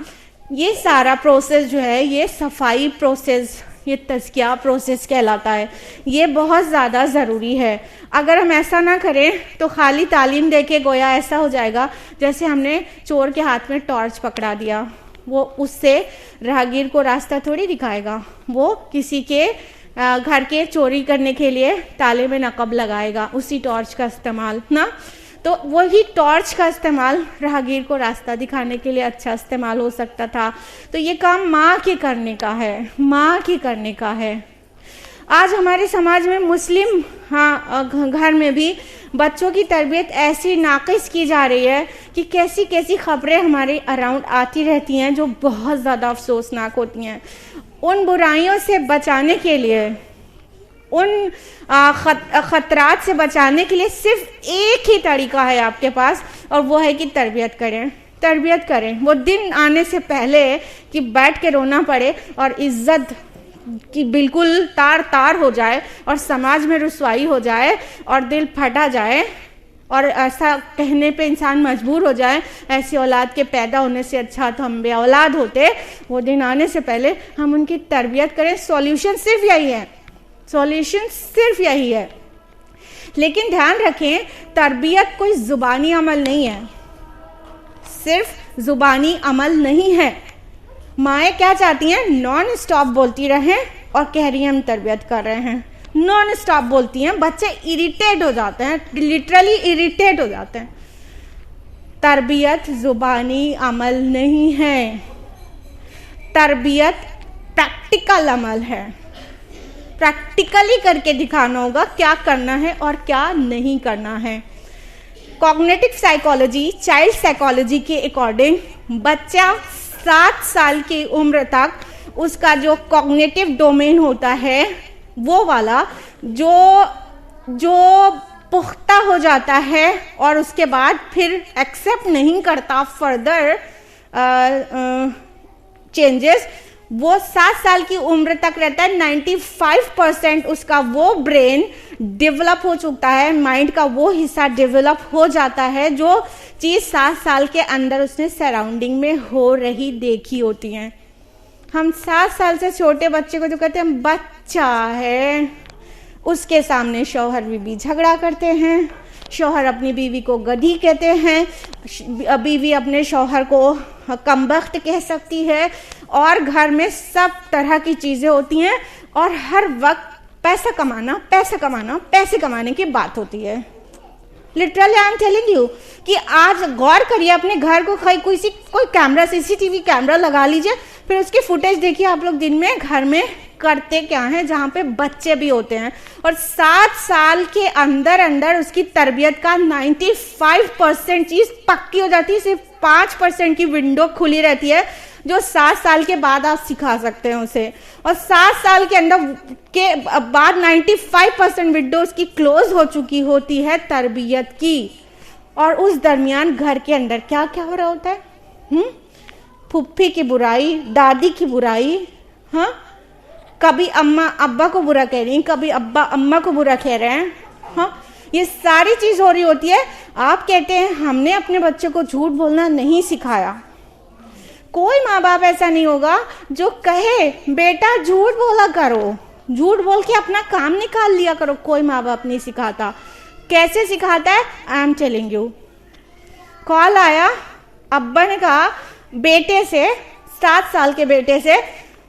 S1: ये सारा प्रोसेस जो है ये सफाई प्रोसेस ये तज़किया प्रोसेस कहलाता है। ये बहुत ज़्यादा ज़रूरी है। अगर हम ऐसा ना करें तो खाली तालीम देके गोया ऐसा हो जाएगा जैसे हमने चोर के हाथ में टॉर्च पकड़ा दिया। वो उससे राहगीर को रास्ता थोड़ी दिखाएगा, वो किसी के घर के चोरी करने के लिए ताले में नकब लगाएगा, उसी टॉर्च का इस्तेमाल ना। तो वही टॉर्च का इस्तेमाल राहगीर को रास्ता दिखाने के लिए अच्छा इस्तेमाल हो सकता था। तो ये काम माँ के करने का है, माँ के करने का है। आज हमारे समाज में मुस्लिम घर में भी बच्चों की तरबियत ऐसी नाक़िस की जा रही है कि कैसी कैसी खबरें हमारे अराउंड आती रहती हैं जो बहुत ज़्यादा अफसोसनाक होती हैं। उन बुराइयों से बचाने के लिए, उन ख़तरात से बचाने के लिए सिर्फ एक ही तरीका है आपके पास, और वो है कि तरबियत करें, तरबियत करें। वो दिन आने से पहले कि बैठ के रोना पड़े और इज़्ज़त कि बिल्कुल तार तार हो जाए और समाज में रुसवाई हो जाए और दिल फटा जाए और ऐसा कहने पे इंसान मजबूर हो जाए, ऐसी औलाद के पैदा होने से अच्छा तो हम बे औलाद होते। वो दिन आने से पहले हम उनकी तरबियत करें। सॉल्यूशन सिर्फ यही है, सॉल्यूशन सिर्फ यही है। लेकिन ध्यान रखें, तरबियत कोई ज़ुबानी अमल नहीं है, सिर्फ ज़ुबानी अमल नहीं है। माएँ क्या चाहती हैं? नॉन स्टॉप बोलती रहें और कह रही हैं हम तरबियत कर रहे हैं, नॉन स्टॉप बोलती हैं। बच्चे इरिटेट हो जाते हैं, लिटरली इरिटेट हो जाते हैं। तरबियत ज़ुबानी अमल नहीं है, तरबियत प्रैक्टिकल अमल है। प्रैक्टिकली करके दिखाना होगा क्या करना है और क्या नहीं करना है। कॉग्निटिव साइकोलॉजी, चाइल्ड साइकोलॉजी के अकॉर्डिंग बच्चा 7 साल की उम्र तक उसका जो कॉग्निटिव डोमेन होता है वो वाला जो पुख्ता हो जाता है और उसके बाद फिर एक्सेप्ट नहीं करता फर्दर चेंजेस, वो 7 साल की उम्र तक रहता है। 95% उसका वो ब्रेन डेवलप हो चुका है, माइंड का वो हिस्सा डेवलप हो जाता है जो चीज़ 7 साल के अंदर उसने सराउंडिंग में हो रही देखी होती हैं। हम 7 साल से छोटे बच्चे को जो कहते हैं बच्चा है, उसके सामने शौहर बीवी झगड़ा करते हैं, शौहर अपनी बीवी को गधी कहते हैं, बीवी अपने शौहर को कमबख्त कह सकती है, और घर में सब तरह की चीज़ें होती हैं और हर वक्त पैसा कमाना, पैसा कमाना, पैसे कमाने की बात होती है। Literally I am telling you कि आज गौर करिए अपने घर को, कोई कैमरा, सीसीटीवी कैमरा लगा लीजिए, फिर उसकी फुटेज देखिए आप लोग दिन में घर में करते क्या हैं, जहाँ पे बच्चे भी होते हैं। और 7 साल के अंदर अंदर उसकी तरबियत का 95% चीज़ पक्की हो जाती है, सिर्फ 5% की विंडो खुली रहती है जो 7 साल के बाद आप सिखा सकते हैं उसे। और 7 साल के अंदर के बाद 95% विंडो उसकी क्लोज हो चुकी होती है तरबियत की। और उस दरमियान घर के अंदर क्या क्या हो रहा होता है? फुफ्फी की बुराई, दादी की बुराई, हाँ, कभी अम्मा अब्बा को बुरा कह रही हैं, कभी अब्बा अम्मा को बुरा कह रहे हैं, हाँ, ये सारी चीज हो रही होती है। आप कहते हैं हमने अपने बच्चे को झूठ बोलना नहीं सिखाया। कोई माँ बाप ऐसा नहीं होगा जो कहे बेटा झूठ बोला करो, झूठ बोल के अपना काम निकाल लिया करो। कोई माँ बाप नहीं सिखाता। कैसे सिखाता है? I am telling you. Call आया, अब्बा ने कहा बेटे से, 7 साल के बेटे से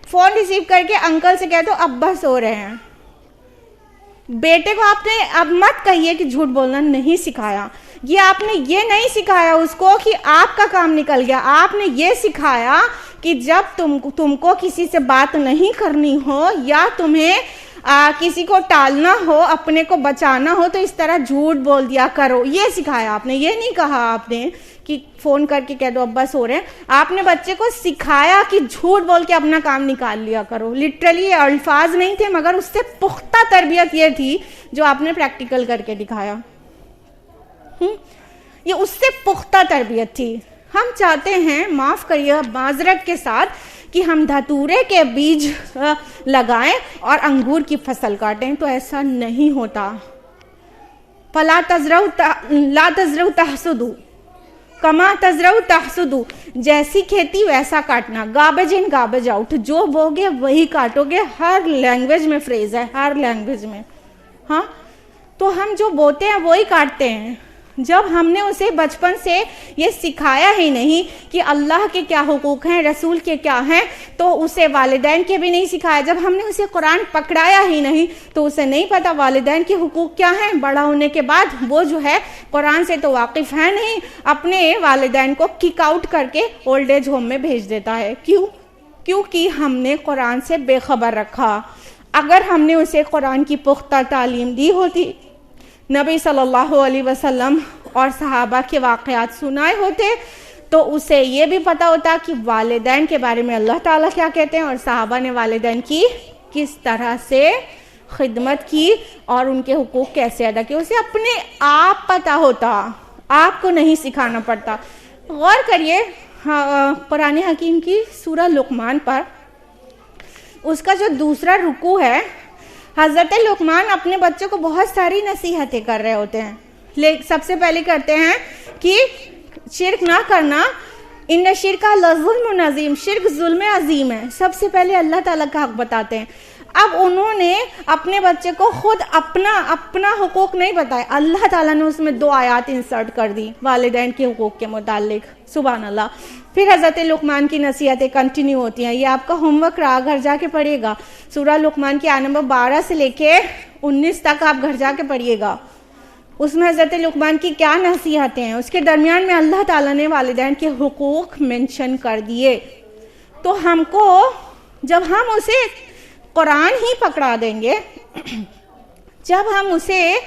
S1: फोन रिसीव करके अंकल से कह दो अब्बा सो रहे हैं। बेटे को आपने अब मत कहिए कि झूठ बोलना नहीं सिखाया, ये आपने ये नहीं सिखाया उसको कि आपका काम निकल गया। आपने ये सिखाया कि जब तुमको किसी से बात नहीं करनी हो या तुम्हें किसी को टालना हो, अपने को बचाना हो, तो इस तरह झूठ बोल दिया करो, ये सिखाया आपने। ये नहीं कहा आपने कि फोन करके कह दो अब्बा सो रहे हैं। आपने बच्चे को सिखाया कि झूठ बोल के अपना काम निकाल लिया करो। लिटरली ये अल्फाज नहीं थे, मगर उससे पुख्ता तरबियत ये थी जो आपने प्रैक्टिकल करके दिखाया। ये उससे पुख्ता तरबियत थी। हम चाहते हैं, माफ करिए माजरत के साथ, कि हम धतूरे के बीज लगाएं और अंगूर की फसल काटें, तो ऐसा नहीं होता। ला तजरऊ तहसुदू, कमा तजरऊ तहसुदू, जैसी खेती वैसा काटना, गार्बेज इन गार्बेज आउट, जो बोगे वही काटोगे। हर लैंग्वेज में फ्रेज है, हर लैंग्वेज में। हाँ, तो हम जो बोते हैं वही काटते हैं। जब हमने उसे बचपन से ये सिखाया ही नहीं कि अल्लाह के क्या हुकूक हैं, रसूल के क्या हैं, तो उसे वालिदैन के भी नहीं सिखाया। जब हमने उसे कुरान पकड़ाया ही नहीं तो उसे नहीं पता वालिदैन के हुकूक क्या हैं। बड़ा होने के बाद वो जो है कुरान से तो वाकिफ़ है नहीं, अपने वालिदैन को किक आउट करके ओल्ड एज होम में भेज देता है। क्यों? क्योंकि हमने कुरान से बेखबर रखा। अगर हमने उसे कुरान की पुख्ता तालीम दी होती, नबी सल्लल्लाहु अलैहि वसल्लम और सहाबा के वाक़यात सुनाए होते, तो उसे ये भी पता होता कि वालिदैन के बारे में अल्लाह ताला क्या कहते हैं और सहाबा ने वालिदैन की किस तरह से खिदमत की और उनके हुकूक कैसे अदा किए। उसे अपने आप पता होता, आपको नहीं सिखाना पड़ता। गौर करिए कुरान हकीम की सूरह लुक़मान पर, उसका जो दूसरा रुकू है, हज़रत लुक़मान अपने बच्चों को बहुत सारी नसीहतें कर रहे होते हैं। सबसे पहले करते हैं कि शिर्क ना करना, इन्ना शिर्का लज़ुल्मुन अज़ीम, शिर्क जुल्म अज़ीम है। सबसे पहले अल्लाह ताला का हक बताते हैं। अब उन्होंने अपने बच्चे को खुद अपना हुकूक नहीं बताया, अल्लाह ताला ने उसमें 2 आयत इंसर्ट कर दी वालिदैन के हुकूक के मुतालिक। सुभान अल्लाह। फिर हज़रत लुक़मान की नसीहतें कंटिन्यू होती हैं। ये आपका होमवर्क रहा, घर जाके पढ़िएगा। सूरह लुक़मान की आयत नंबर 12 से लेके 19 तक आप घर जाके पढ़िएगा। उसमें हज़रत लुक़मान की क्या नसीहतें हैं, उसके दरमियान में अल्लाह ताला ने वालिदैन के हुकूक मेंशन कर दिए। तो हमको, जब हम उसे कुरान ही पकड़ा देंगे, जब हम उसे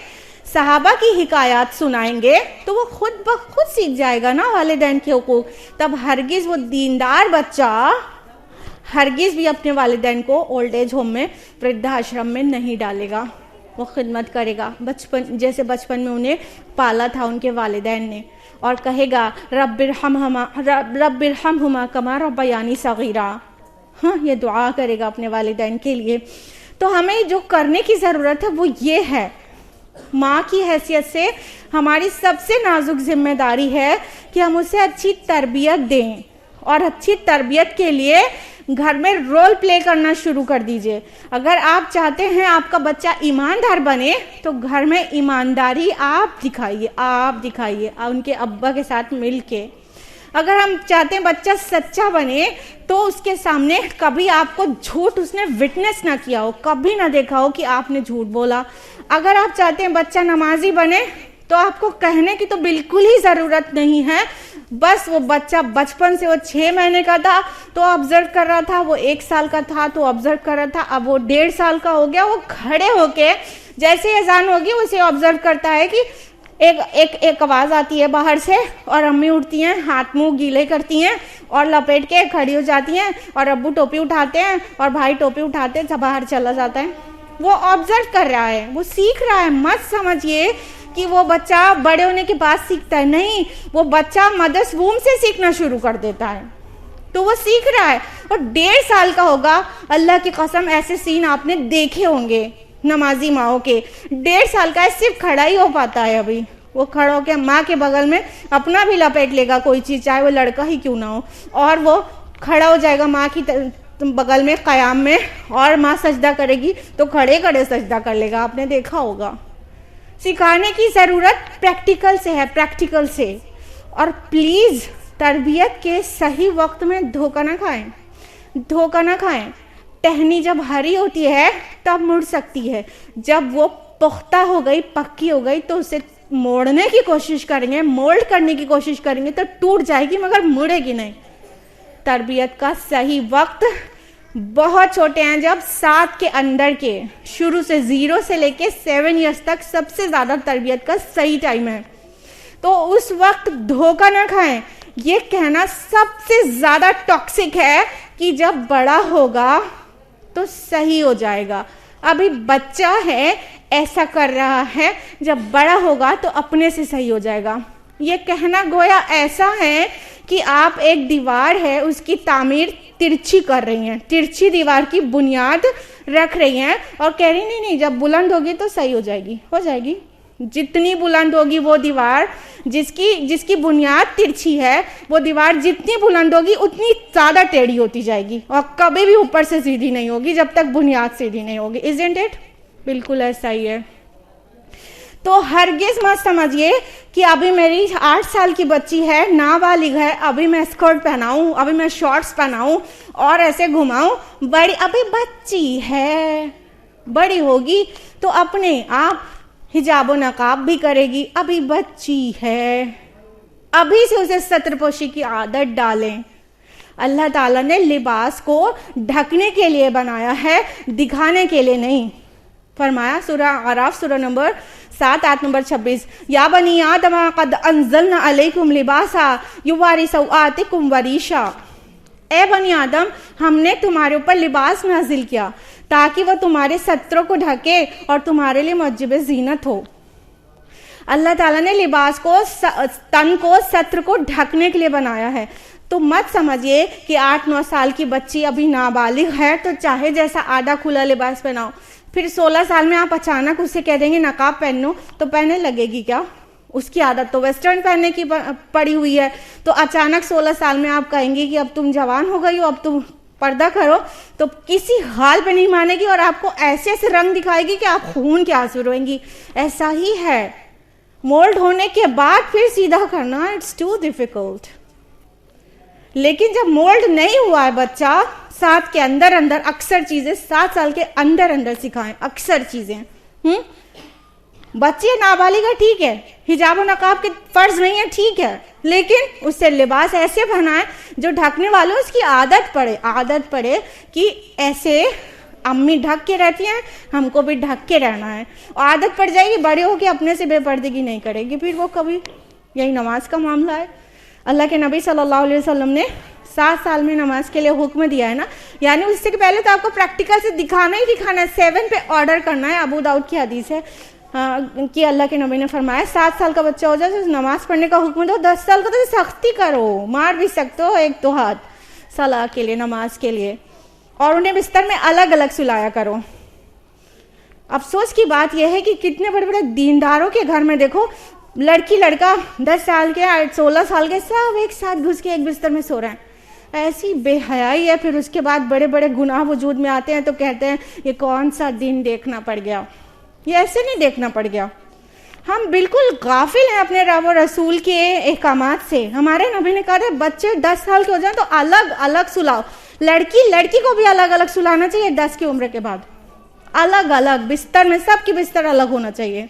S1: सहाबा की हिकायात सुनाएंगे, तो वो खुद ब खुद सीख जाएगा ना वालिदैन के हुकूक। तब हरगिज़ वो दीनदार बच्चा हरगिज़ भी अपने वालिदैन को ओल्ड एज होम में, वृद्धाश्रम में नहीं डालेगा। वो खिदमत करेगा जैसे बचपन में उन्हें पाला था उनके वालिदैन ने, और कहेगा रब्बिरहमहुमा कमा रब्बयानी सगीरा। हाँ, ये दुआ करेगा अपने वालिदैन के लिए। तो हमें जो करने की ज़रूरत है वो ये है, माँ की हैसियत से हमारी सबसे नाजुक जिम्मेदारी है कि हम उसे अच्छी तरबियत दें। और अच्छी तरबियत के लिए घर में रोल प्ले करना शुरू कर दीजिए। अगर आप चाहते हैं आपका बच्चा ईमानदार बने, तो घर में ईमानदारी आप दिखाइए उनके अब्बा के साथ मिल के। अगर हम चाहते हैं बच्चा सच्चा बने, तो उसके सामने कभी आपको झूठ उसने विटनेस ना किया हो, कभी ना देखा हो कि आपने झूठ बोला। अगर आप चाहते हैं बच्चा नमाजी बने, तो आपको कहने की तो बिल्कुल ही ज़रूरत नहीं है। बस वो बच्चा बचपन से, वो 6 महीने का था तो ऑब्जर्व कर रहा था, वो 1 साल का था तो ऑब्जर्व कर रहा था, अब वो 1.5 साल का हो गया, वो खड़े होके जैसे अजान होगी उसे ऑब्जर्व करता है कि एक आवाज़ आती है बाहर से, और अम्मी उठती हैं, हाथ मुंह गीले करती हैं और लपेट के खड़ी हो जाती हैं, और अब्बू टोपी उठाते हैं और भाई टोपी उठाते हैं, बाहर चला जाता है। वो ऑब्जर्व कर रहा है, वो सीख रहा है। मत समझिए कि वो बच्चा बड़े होने के बाद सीखता है, नहीं, वो बच्चा मदर्स वूम से सीखना शुरू कर देता है। तो वो सीख रहा है, और 1.5 साल का होगा, अल्लाह की कसम ऐसे सीन आपने देखे होंगे नमाजी माओ के। 1.5 साल का है, सिर्फ खड़ा ही हो पाता है अभी। वो खड़ा होकर माँ के बगल में अपना भी लपेट लेगा कोई चीज़, चाहे वो लड़का ही क्यों ना हो, और वो खड़ा हो जाएगा माँ की बगल में क़याम में, और माँ सजदा करेगी तो खड़े खड़े सजदा कर लेगा। आपने देखा होगा। सिखाने की ज़रूरत प्रैक्टिकल से है, प्रैक्टिकल से। और प्लीज़ तरबियत के सही वक्त में धोखा ना खाएं। टहनी जब हरी होती है तब मुड़ सकती है, जब वो पुख्ता हो गई, पक्की हो गई, तो उसे मोड़ने की कोशिश करेंगे, मोल्ड करने की कोशिश करेंगे तो टूट जाएगी, मगर मुड़ेगी नहीं। तरबियत का सही वक्त बहुत छोटे हैं, जब 7 के अंदर के, शुरू से 0 से लेके 7 ईयर्स तक सबसे ज़्यादा तरबियत का सही टाइम है। तो उस वक्त धोखा ना खाएं। ये कहना सबसे ज़्यादा टॉक्सिक है कि जब बड़ा होगा तो सही हो जाएगा। अभी बच्चा है, ऐसा कर रहा है, जब बड़ा होगा तो अपने से सही हो जाएगा। ये कहना गोया ऐसा है कि आप एक दीवार है उसकी तामीर तिरछी कर रही हैं, तिरछी दीवार की बुनियाद रख रही हैं और कह रही नहीं जब बुलंद होगी तो सही हो जाएगी। जितनी बुलंद होगी वो दीवार, जिसकी बुनियाद तिरछी है, वो दीवार जितनी बुलंद होगी उतनी ज़्यादा टेढ़ी होती जाएगी और कभी भी ऊपर से सीधी नहीं होगी जब तक बुनियाद सीधी नहीं होगी। Isn't it? बिल्कुल ऐसा ही है। तो हरगिज़ मत समझिए कि अभी मेरी 8 साल की बच्ची है, नाबालिग है, अभी मैं स्कर्ट पहनाऊं, अभी मैं शॉर्ट्स पहनाऊं और ऐसे घुमाऊं। बड़ी अभी बच्ची है, बड़ी होगी तो अपने आप हिजाब और नकाब भी करेगी। अभी बच्ची है, अभी से उसे सत्रपोशी की आदत डालें। अल्लाह ताला ने लिबास को ढकने के लिए बनाया है, दिखाने के लिए नहीं। फरमाया सूरह आराफ सूरह नंबर 7 आयत नंबर 26, या बनी आदम कद अंज़लना अलैकुम लिबासा युवारी सौआतिकुम वरीशा। ए बनी आदम, हमने तुम्हारे ऊपर लिबास नाजिल किया ताकि वह तुम्हारे सत्रों को ढके और तुम्हारे लिए मुजिब ज़ीनत हो। अल्लाह ताला ने लिबास को, तन को, सत्र को ढकने के लिए बनाया है। तो मत समझिए कि 8-9 साल की बच्ची अभी नाबालिग है तो चाहे जैसा आधा खुला लिबास पहनाओ, फिर 16 साल में आप अचानक उसे कह देंगे नकाब पहनो तो पहनने लगेगी क्या? उसकी आदत तो वेस्टर्न पहनने की पड़ी हुई है। तो अचानक 16 साल में आप कहेंगे कि अब तुम जवान हो गई हो, अब तुम पर्दा करो, तो किसी हाल पे नहीं मानेगी और आपको ऐसे ऐसे रंग दिखाएगी कि आप खून के आंसू रोएंगी। ऐसा ही है, मोल्ड होने के बाद फिर सीधा करना इट्स टू डिफिकल्ट। लेकिन जब मोल्ड नहीं हुआ है बच्चा, 7 के अंदर अंदर अक्सर चीजें, 7 साल के अंदर अंदर सिखाएं अक्सर चीजें। बच्चे नाबालिग है, ठीक है, हिजाब और नकाब के फर्ज नहीं है, ठीक है, लेकिन उससे लिबास ऐसे पहनाएं जो ढकने वालों उसकी आदत पड़े कि ऐसे अम्मी ढक के रहती हैं, हमको भी ढक के रहना है। और आदत पड़ जाएगी, बड़े होके अपने से बेपर्दगी नहीं करेगी फिर वो कभी। यही नमाज का मामला है। अल्लाह के नबी सल्लल्लाहु अलैहि वसल्लम ने 7 साल में नमाज के लिए हुक्म दिया है ना, यानी उससे पहले तो आपको प्रैक्टिकल से दिखाना ही दिखाना है। 7 पे ऑर्डर करना है। अबू दाऊद की हदीस है कि अल्लाह के नबी ने फरमाया 7 साल का बच्चा हो जाए तो नमाज पढ़ने का हुक्म दो, 10 साल का तो सख्ती करो, मार भी सकते हो 1-2 हाथ सलाह के लिए, नमाज के लिए, और उन्हें बिस्तर में अलग अलग सुलाया करो। अफसोस की बात यह है कि कितने बड़े बड़े दीनदारों के घर में देखो, लड़की लड़का 10 साल के 16 साल के सब एक साथ घुस के एक बिस्तर में सो रहे हैं। ऐसी बेहयाई है। फिर उसके बाद बड़े बड़े गुनाह वजूद में आते हैं तो कहते हैं ये कौन सा दिन देखना पड़ गया। ये ऐसे नहीं देखना पड़ गया। हम बिल्कुल गाफिल हैं अपने रब और रसूल के अहकामात से। हमारे नबी ने कहा था बच्चे 10 साल के हो जाए तो अलग अलग सुलाओ। लड़की को भी अलग अलग सुलाना चाहिए 10 की उम्र के बाद, अलग अलग बिस्तर में, सबकी बिस्तर अलग होना चाहिए।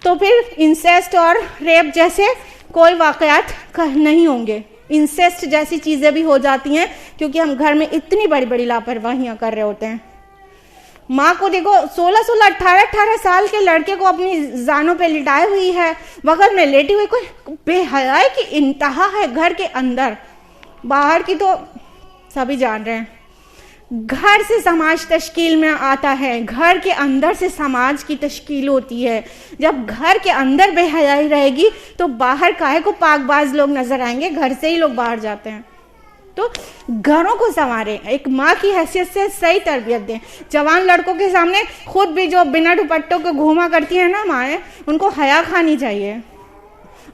S1: तो फिर इंसेस्ट और रेप जैसे कोई वाकयात नहीं होंगे। इंसेस्ट जैसी चीजें भी हो जाती हैं क्योंकि हम घर में इतनी बड़ी बड़ी लापरवाहियां कर रहे होते हैं। माँ को देखो 16-16, 18-18 साल के लड़के को अपनी जानों पे लिटाई हुई है, बगल में लेटी हुई, कोई बेहयाई की इंतहा है घर के अंदर। बाहर की तो सभी जान रहे हैं। घर से समाज तश्कील में आता है, घर के अंदर से समाज की तश्कील होती है। जब घर के अंदर बेहयाई रहेगी तो बाहर काहे को पाकबाज लोग नजर आएंगे, घर से ही लोग बाहर जाते हैं। तो घरों को संवारें, एक माँ की हैसियत से सही तरबियत दें। जवान लड़कों के सामने खुद भी जो बिना दुपट्टों के घूमा करती है ना माएँ, उनको हया खानी चाहिए।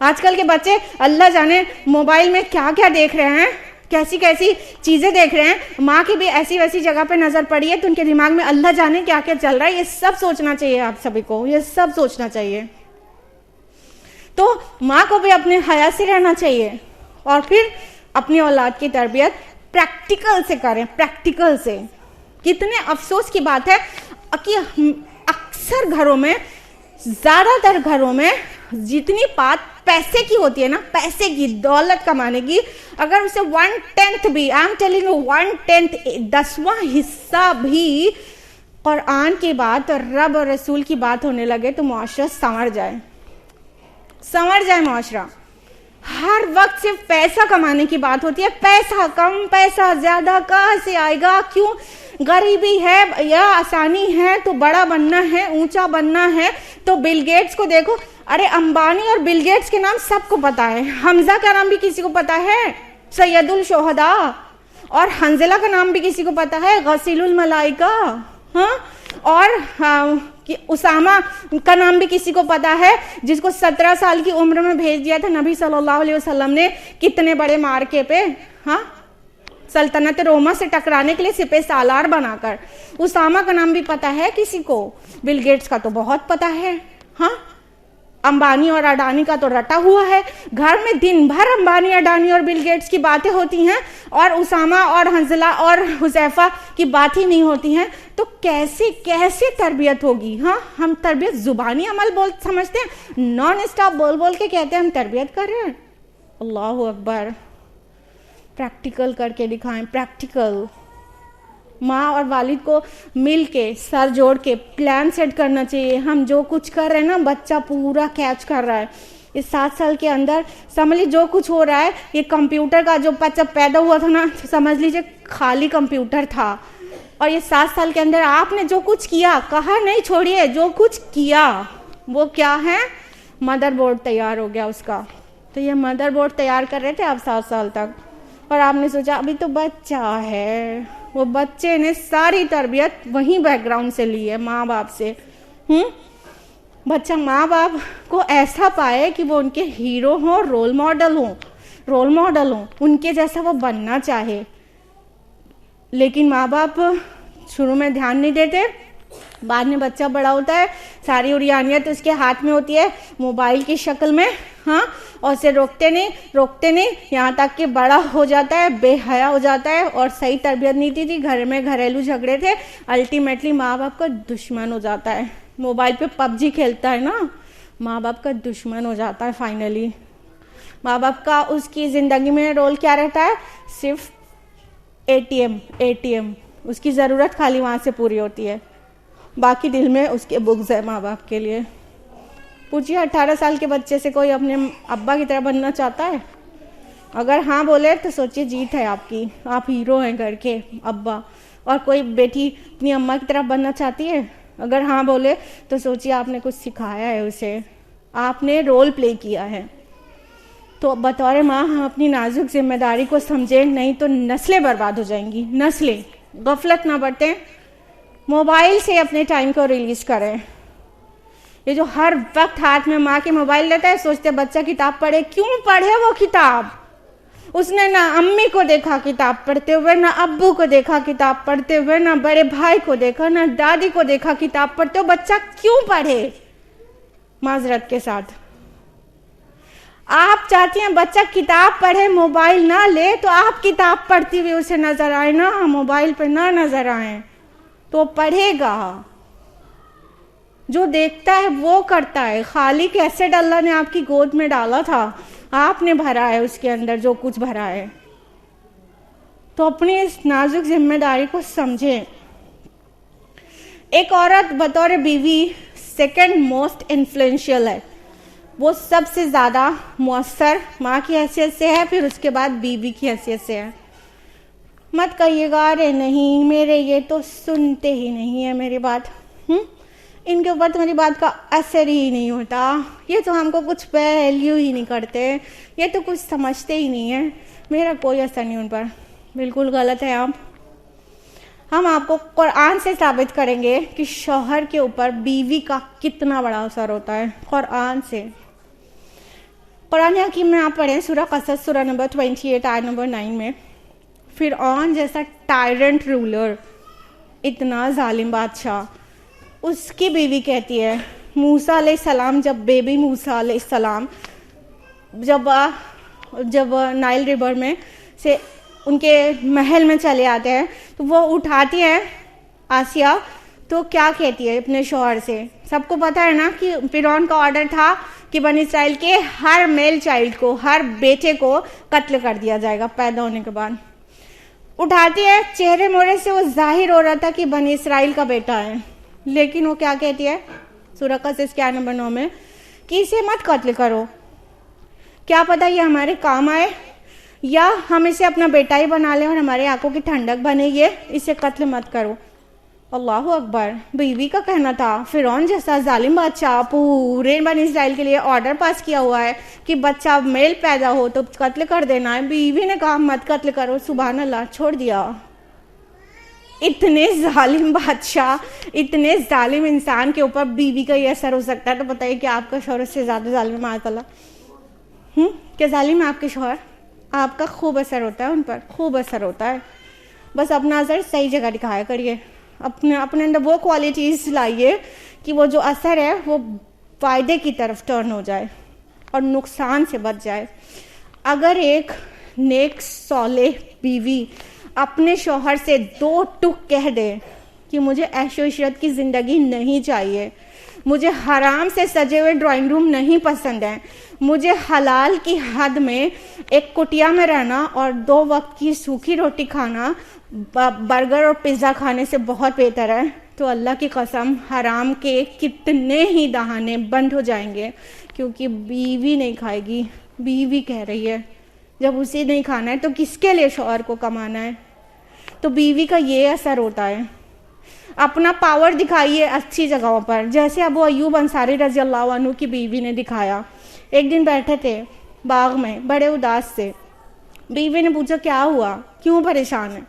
S1: आजकल के बच्चे अल्लाह जाने मोबाइल में क्या क्या देख रहे हैं, कैसी कैसी चीजें देख रहे हैं। माँ की भी ऐसी वैसी जगह पे नजर पड़ी है तो उनके दिमाग में अल्लाह जाने क्या क्या चल रहा है। ये सब सोचना चाहिए आप सभी को, ये सब सोचना चाहिए। तो माँ को भी अपने हया से रहना चाहिए और फिर अपनी औलाद की तरबियत प्रैक्टिकल से करें, प्रैक्टिकल से। कितने अफसोस की बात है कि अक्सर घरों में, ज्यादातर घरों में जितनी बात पैसे की होती है ना, पैसे की, दौलत कमाने की, अगर उसे 1/10 भी, आई एम टेलिंग यू 1/10, 10वां हिस्सा भी कुरान की बात और रब और रसूल की बात होने लगे तो मुआशरा संवर जाए मुआशरा। हर वक्त सिर्फ पैसा कमाने की बात होती है। पैसा कम, पैसा ज्यादा कहाँ से आएगा, क्यों, गरीबी है या आसानी है तो बड़ा बनना है, ऊंचा बनना है। तो बिल गेट्स को देखो, अरे अंबानी और बिल गेट्स के नाम सबको पता है। हमजा का नाम भी किसी को पता है, सैयदुल शोहदा, और हंजला का नाम भी किसी को पता है, गसीलुल मलाइका। हाँ, और कि उसामा का नाम भी किसी को पता है, जिसको 17 साल की उम्र में भेज दिया था नबी सल्लल्लाहु अलैहि वसल्लम ने कितने बड़े मार्के पे, हाँ, सल्तनत रोमा से टकराने के लिए सिपह सालार बनाकर। उसामा का नाम भी पता है किसी को? बिल गेट्स का तो बहुत पता है, हाँ, अंबानी और अडानी का तो रटा हुआ है। घर में दिन भर अंबानी, अडानी और बिल गेट्स की बातें होती हैं और उसामा और हंजला और हुजैफा की बात ही नहीं होती हैं, तो कैसे कैसे तरबियत होगी? हाँ, हम तरबियत जुबानी अमल बोल समझते हैं, नॉन स्टॉप बोल बोल के कहते हैं हम तरबियत कर रहे हैं। अल्लाहु अकबर। प्रैक्टिकल करके दिखाएं, प्रैक्टिकल। माँ और वालिद को मिल के सर जोड़ के प्लान सेट करना चाहिए। हम जो कुछ कर रहे हैं ना, बच्चा पूरा कैच कर रहा है। इस 7 साल के अंदर समझ लीजिए जो कुछ हो रहा है, ये कंप्यूटर का जो बच्चा पैदा हुआ था ना, समझ लीजिए खाली कंप्यूटर था। और ये 7 साल के अंदर आपने जो कुछ किया, कहा नहीं छोड़िए, जो कुछ किया वो क्या है? मदरबोर्ड तैयार हो गया उसका। तो ये मदरबोर्ड तैयार कर रहे थे आप 7 साल तक, और आपने सोचा अभी तो बच्चा है। वो बच्चे ने सारी तरबियत वहीं बैकग्राउंड से ली है, माँ बाप से। बच्चा माँ बाप को ऐसा पाए कि वो उनके हीरो हों, रोल मॉडल हों, उनके जैसा वो बनना चाहे। लेकिन माँ बाप शुरू में ध्यान नहीं देते, बाद में बच्चा बड़ा होता है, सारी उरियानियत उसके हाथ में होती है मोबाइल की शक्ल में, हाँ, और उसे रोकते नहीं, यहाँ तक कि बड़ा हो जाता है, बेहया हो जाता है, और सही तरबियत नहीं थी, घर में घरेलू झगड़े थे, अल्टीमेटली माँ बाप का दुश्मन हो जाता है। मोबाइल पे पबजी खेलता है ना, माँ बाप का दुश्मन हो जाता है फाइनली। माँ बाप का उसकी ज़िंदगी में रोल क्या रहता है? सिर्फ एटीएम, उसकी ज़रूरत खाली वहाँ से पूरी होती है, बाकी दिल में उसके बुग़्ज़ है माँ बाप के लिए। पूछिए 18 साल के बच्चे से कोई अपने अब्बा की तरह बनना चाहता है? अगर हाँ बोले तो सोचिए जीत है आपकी, आप हीरो हैं घर के अब्बा। और कोई बेटी अपनी अम्मा की तरह बनना चाहती है? अगर हाँ बोले तो सोचिए आपने कुछ सिखाया है उसे, आपने रोल प्ले किया है। तो बतौर माँ हम अपनी नाजुक जिम्मेदारी को समझें, नहीं तो नस्लें बर्बाद हो जाएंगी, नस्लें। गफलत ना बरतें, मोबाइल से अपने टाइम को रिलीज करें। ये जो हर वक्त हाथ में माँ के मोबाइल लेता है, सोचते बच्चा किताब पढ़े। क्यों पढ़े वो किताब? उसने ना अम्मी को देखा किताब पढ़ते हुए, ना अब्बू को देखा किताब पढ़ते हुए, ना बड़े भाई को देखा, ना दादी को देखा किताब पढ़ते हुए। बच्चा क्यों पढ़े? माजरत के साथ, आप चाहती हैं बच्चा किताब पढ़े, मोबाइल ना ले, तो आप किताब पढ़ती हुई उसे नजर आए ना, मोबाइल पे ना नजर आए, तो पढ़ेगा। जो देखता है वो करता है। खाली कैसेट अल्लाह ने आपकी गोद में डाला था, आपने भरा है उसके अंदर जो कुछ भरा है। तो अपनी इस नाजुक जिम्मेदारी को समझें। एक औरत बतौर बीवी सेकंड मोस्ट इन्फ्लुएंशियल है, वो सबसे ज़्यादा मुअस्सर माँ की हैसियत से है, फिर उसके बाद बीवी की हैसियत से है। मत कहिएगा अरे नहीं मेरे ये तो सुनते ही नहीं है मेरी बात, इनके ऊपर तो मेरी बात का असर ही नहीं होता, ये तो हमको कुछ वैल्यू ही नहीं करते, ये तो कुछ समझते ही नहीं है, मेरा कोई असर नहीं उन पर। बिल्कुल गलत है आप। हम आपको कुरान से साबित करेंगे कि शौहर के ऊपर बीवी का कितना बड़ा असर होता है। कुरान से, कुरान हकीम में आप पढ़ें सूरह क़सस सूरह नंबर 28 आयत नंबर 9 में, फिरऔन जैसा टायरेंट रूलर, इतना जालिम बादशाह, उसकी बीवी कहती है, मूसा अलैहिस्सलाम जब बेबी मूसा अलैहिस्सलाम जब नाइल रिवर में से उनके महल में चले आते हैं, तो वो उठाती है आसिया, तो क्या कहती है अपने शौहर से? सबको पता है ना कि फिरौन का ऑर्डर था कि बनी इसराइल के हर मेल चाइल्ड को, हर बेटे को कत्ल कर दिया जाएगा पैदा होने के बाद। उठाती है, चेहरे मोहरे से वो जाहिर हो रहा था कि बनी इसराइल का बेटा है, लेकिन वो क्या कहती है सूरह क़सस के आयत नंबर 9 में कि इसे मत कत्ल करो, क्या पता ये हमारे काम आए या हम इसे अपना बेटा ही बना लें और हमारे आंखों की ठंडक बने, ये इसे कत्ल मत करो। अल्लाहु अकबर। बीवी का कहना था, फिरौन जैसा जालिम बादशाह पूरे बनी इसराइल के लिए ऑर्डर पास किया हुआ है कि बच्चा मेल पैदा हो तो कत्ल कर देना है। बीवी ने कहा मत कत्ल करो, सुभान अल्लाह, छोड़ दिया। इतने जालिम बादशाह, इतने जालिम इंसान के ऊपर बीवी का ये असर हो सकता है, तो बताइए कि आपका शौहर उससे ज़्यादा जालिम है माशाल्लाह। क्या जालिम है आपके शौहर? आपका खूब असर होता है उन पर, खूब असर होता है। बस अपना असर सही जगह दिखाया करिए, अपने अंदर वो क्वालिटीज़ लाइए कि वो जो असर है वो फ़ायदे की तरफ टर्न हो जाए और नुकसान से बच जाए। अगर एक नेक सौले बीवी अपने शौहर से 2 टुक कह दे कि मुझे ऐशो इशरत की ज़िंदगी नहीं चाहिए, मुझे हराम से सजे हुए ड्राइंग रूम नहीं पसंद है, मुझे हलाल की हद में एक कुटिया में रहना और 2 वक्त की सूखी रोटी खाना बर्गर और पिज़्ज़ा खाने से बहुत बेहतर है, तो अल्लाह की कसम हराम के कितने ही दहाने बंद हो जाएंगे, क्योंकि बीवी नहीं खाएगी। बीवी कह रही है, जब उसे नहीं खाना है तो किसके लिए शौहर को कमाना है? तो बीवी का ये असर होता है। अपना पावर दिखाइए अच्छी जगहों पर, जैसे अबू अय्यूब अंसारी रज़ी अल्लाह अन्हु की बीवी ने दिखाया। एक दिन बैठे थे बाग में बड़े उदास से, बीवी ने पूछा क्या हुआ, क्यों परेशान है?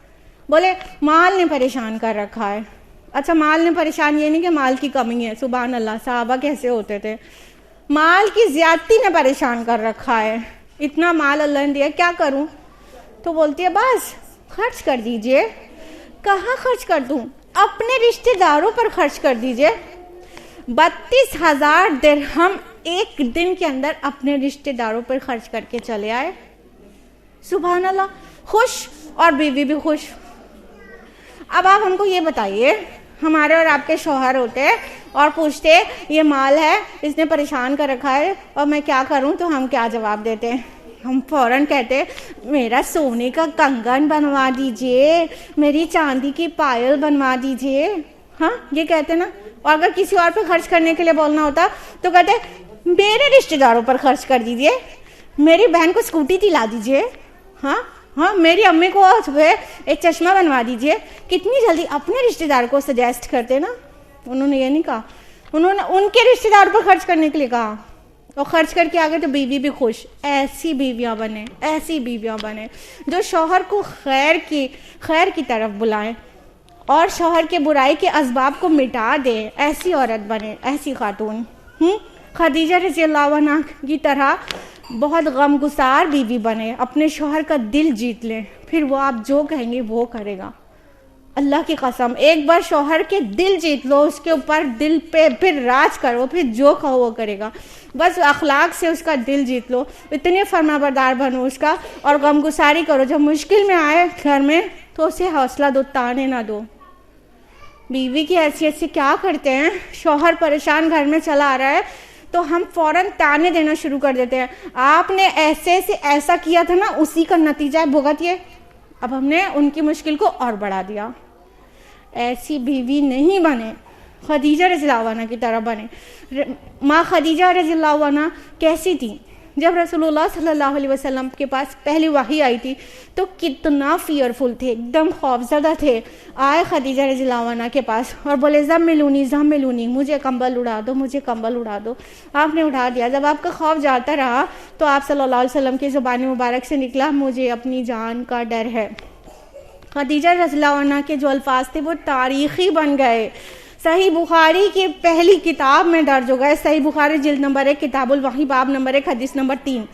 S1: बोले माल ने परेशान कर रखा है। अच्छा, माल ने परेशान, ये नहीं कि माल की कमी है, सुभान अल्लाह, सहाबा कैसे होते थे। माल की ज्यादती ने परेशान कर रखा है, इतना माल अल्लाह ने दिया, क्या करूं? तो बोलती है बस खर्च कर दीजिए। कहाँ खर्च कर दूं? अपने रिश्तेदारों पर खर्च कर दीजिए। 32,000 दिरहम एक दिन के अंदर अपने रिश्तेदारों पर खर्च करके चले आए। सुभान अल्लाह, खुश और बीवी भी खुश। अब आप हमको ये बताइए, हमारे और आपके शौहर होते और पूछते ये माल है, इसने परेशान कर रखा है और मैं क्या करूं, तो हम क्या जवाब देते हैं? हम फौरन कहते मेरा सोने का कंगन बनवा दीजिए, मेरी चांदी की पायल बनवा दीजिए। हाँ, ये कहते ना। और अगर किसी और पे खर्च करने के लिए बोलना होता तो कहते मेरे रिश्तेदारों पर खर्च कर दीजिए, मेरी बहन को स्कूटी दिला दीजिए, हाँ, मेरी अम्मी को एक चश्मा बनवा दीजिए। कितनी जल्दी अपने रिश्तेदार को सजेस्ट करते ना। उन्होंने ये नहीं कहा, उन्होंने उनके रिश्तेदार पर खर्च करने के लिए कहा, और खर्च करके आ गए तो बीवी भी खुश। ऐसी बीवियां बने, ऐसी बीवियां बने जो शौहर को खैर की तरफ बुलाएं और शौहर के बुराई के असबाब को मिटा दे। ऐसी औरत बने, ऐसी खातून। खदीजा रज़ी अल्लाह अन्हा की तरह बहुत गमगुसार बीवी बने, अपने शौहर का दिल जीत लें, फिर वो आप जो कहेंगे वो करेगा। अल्लाह की कसम, एक बार शौहर के दिल जीत लो, उसके ऊपर दिल पे फिर राज करो, फिर जो कहो वो करेगा। बस अखलाक से उसका दिल जीत लो, इतने फरमाबरदार बनो उसका, और गमगुसारी करो। जब मुश्किल में आए घर में तो उसे हौसला दो, ताने ना दो। बीवी की हैसियत से क्या करते हैं, शौहर परेशान घर में चला आ रहा है तो हम फौरन ताने देना शुरू कर देते हैं। आपने ऐसे से ऐसा किया था ना, उसी का नतीजा भुगतिए। अब हमने उनकी मुश्किल को और बढ़ा दिया। ऐसी बीवी नहीं बने, खदीजा रज़ियल्लाहु अन्हा की तरह बने। माँ खदीजा रज़ियल्लाहु अन्हा कैसी थी? जब रसूलुल्लाह सल्लल्लाहु अलैहि वसल्लम के पास पहली वही आई थी तो कितना फियरफुल थे, एकदम खौफज़दा थे। आए खदीजा रज़ियल्लाहु अन्हा के पास और बोले ज़म्मिलूनी, मुझे कंबल उड़ा दो, मुझे कंबल उड़ा दो। आपने उठा दिया। जब आपका खौफ जाता रहा तो आप सल्लल्लाहु अलैहि वसल्लम की ज़ुबान मुबारक से निकला, मुझे अपनी जान का डर है। खदीजा रज़ियल्लाहु अन्हा के जो अल्फाज थे वो तारीख़ी बन गए, सही बुखारी की पहली किताब में दर्ज हो गए। सही बुखारी जिल्द नंबर 1 किताबुल वही बाब नंबर 1 हदीस नंबर 3।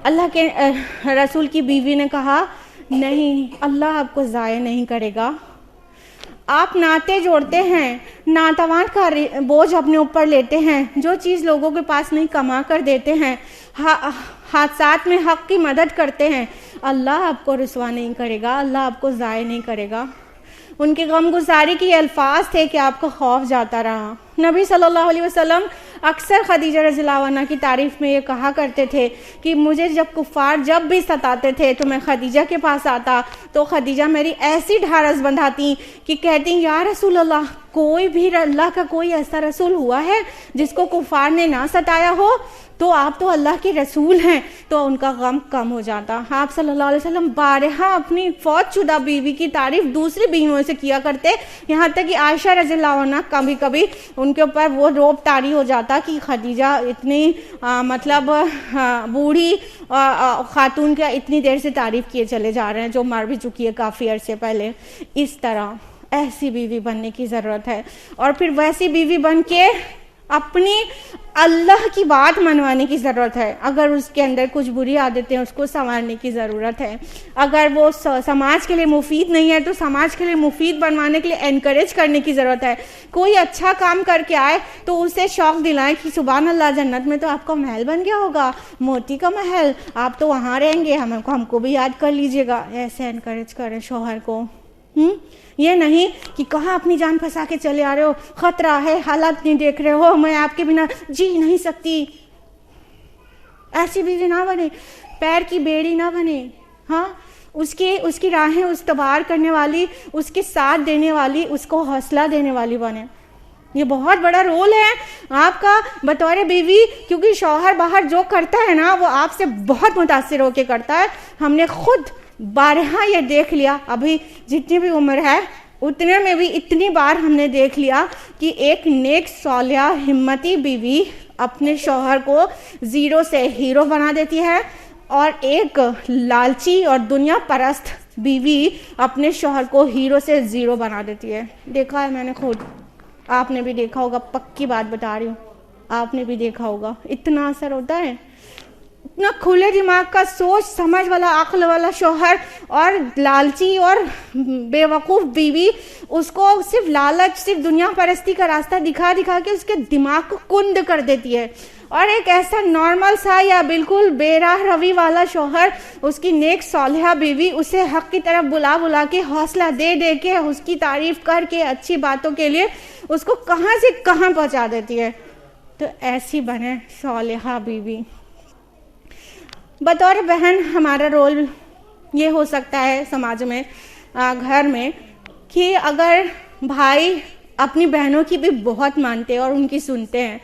S1: अल्लाह के रसूल की बीवी ने कहा, नहीं, अल्लाह आपको ज़ाया नहीं करेगा। आप नाते जोड़ते हैं, नातवान का बोझ अपने ऊपर लेते हैं, जो चीज़ लोगों के पास नहीं कमा कर देते हैं, हादसात में हक़ की मदद करते हैं, अल्लाह आपको रुसवा नहीं करेगा, अल्लाह आपको ज़ाया नहीं करेगा। उनके गमगुसारी के अल्फाज थे कि आपका खौफ जाता रहा। नबी सल्लल्लाहु अलैहि वसल्लम अक्सर खदीजा रज़ियल्लाहु अन्हा की तारीफ़ में ये कहा करते थे कि मुझे जब कुफ़ार जब भी सताते थे तो मैं खदीजा के पास आता तो खदीजा मेरी ऐसी ढारस बंधाती कि कहती, या रसूल अल्लाह, कोई भी अल्लाह का कोई ऐसा रसूल हुआ है जिसको कुफार ने ना सताया हो? तो आप तो अल्लाह के रसूल हैं, तो उनका गम कम हो जाता। आप सल्लल्लाहु अलैहि वसल्लम बारहा अपनी फौजशुदा बीवी की तारीफ दूसरी बीवियों से किया करते, यहाँ तक कि आयशा रज़ियल्लाहु अन्हा कभी कभी उनके ऊपर वो रोब तारी हो जाता कि खदीजा इतनी मतलब बूढ़ी खातून का इतनी देर से तारीफ किए चले जा रहे हैं जो मर भी चुकी है काफ़ी अरसे पहले। इस तरह ऐसी बीवी बनने की ज़रूरत है, और फिर वैसी बीवी बन के अपनी अल्लाह की बात मनवाने की ज़रूरत है। अगर उसके अंदर कुछ बुरी आदतें उसको संवारने की ज़रूरत है। अगर वो समाज के लिए मुफीद नहीं है तो समाज के लिए मुफीद बनवाने के लिए एनकरेज करने की ज़रूरत है। कोई अच्छा काम करके आए तो उसे शौक़ दिलाएं कि सुभान अल्लाह, जन्नत में तो आपका महल बन गया होगा, मोती का महल, आप तो वहाँ रहेंगे, हमको भी याद कर लीजिएगा। ऐसे एनकरेज करें शौहर को। ये नहीं कि कहाँ अपनी जान फंसा के चले आ रहे हो, खतरा है, हालात नहीं देख रहे हो, मैं आपके बिना जी नहीं सकती। ऐसी बीवी ना बने, पैर की बेड़ी ना बने। हाँ, उसकी राहें उस्तवार करने वाली, उसके साथ देने वाली, उसको हौसला देने वाली बने। ये बहुत बड़ा रोल है आपका बतौर बीवी, क्योंकि शौहर बाहर जो करता है ना वो आपसे बहुत मुतासिर होकर करता है। हमने खुद बारहा ये देख लिया, अभी जितनी भी उम्र है उतने में भी इतनी बार हमने देख लिया कि एक नेक सौलिया हिम्मती बीवी अपने शौहर को ज़ीरो से हीरो बना देती है, और एक लालची और दुनिया परस्त बीवी अपने शौहर को हीरो से ज़ीरो बना देती है। देखा है मैंने खुद, आपने भी देखा होगा, पक्की बात बता रही हूँ, आपने भी देखा होगा। इतना असर होता है। इतना खुले दिमाग का, सोच समझ वाला, अक्ल वाला शौहर और लालची और बेवकूफ़ बीवी उसको सिर्फ लालच, सिर्फ दुनिया परस्ती का रास्ता दिखा दिखा के उसके दिमाग को कुंद कर देती है। और एक ऐसा नॉर्मल सा या बिल्कुल बेराह रवि वाला शौहर, उसकी नेक सौलिहा बीवी उसे हक की तरफ बुला बुला के, हौसला दे दे के, उसकी तारीफ करके, अच्छी बातों के लिए उसको कहाँ से कहाँ पहुँचा देती है। तो ऐसी बने सौलिहा बीवी। बतौर बहन हमारा रोल ये हो सकता है समाज में, घर में, कि अगर भाई अपनी बहनों की भी बहुत मानते हैं और उनकी सुनते हैं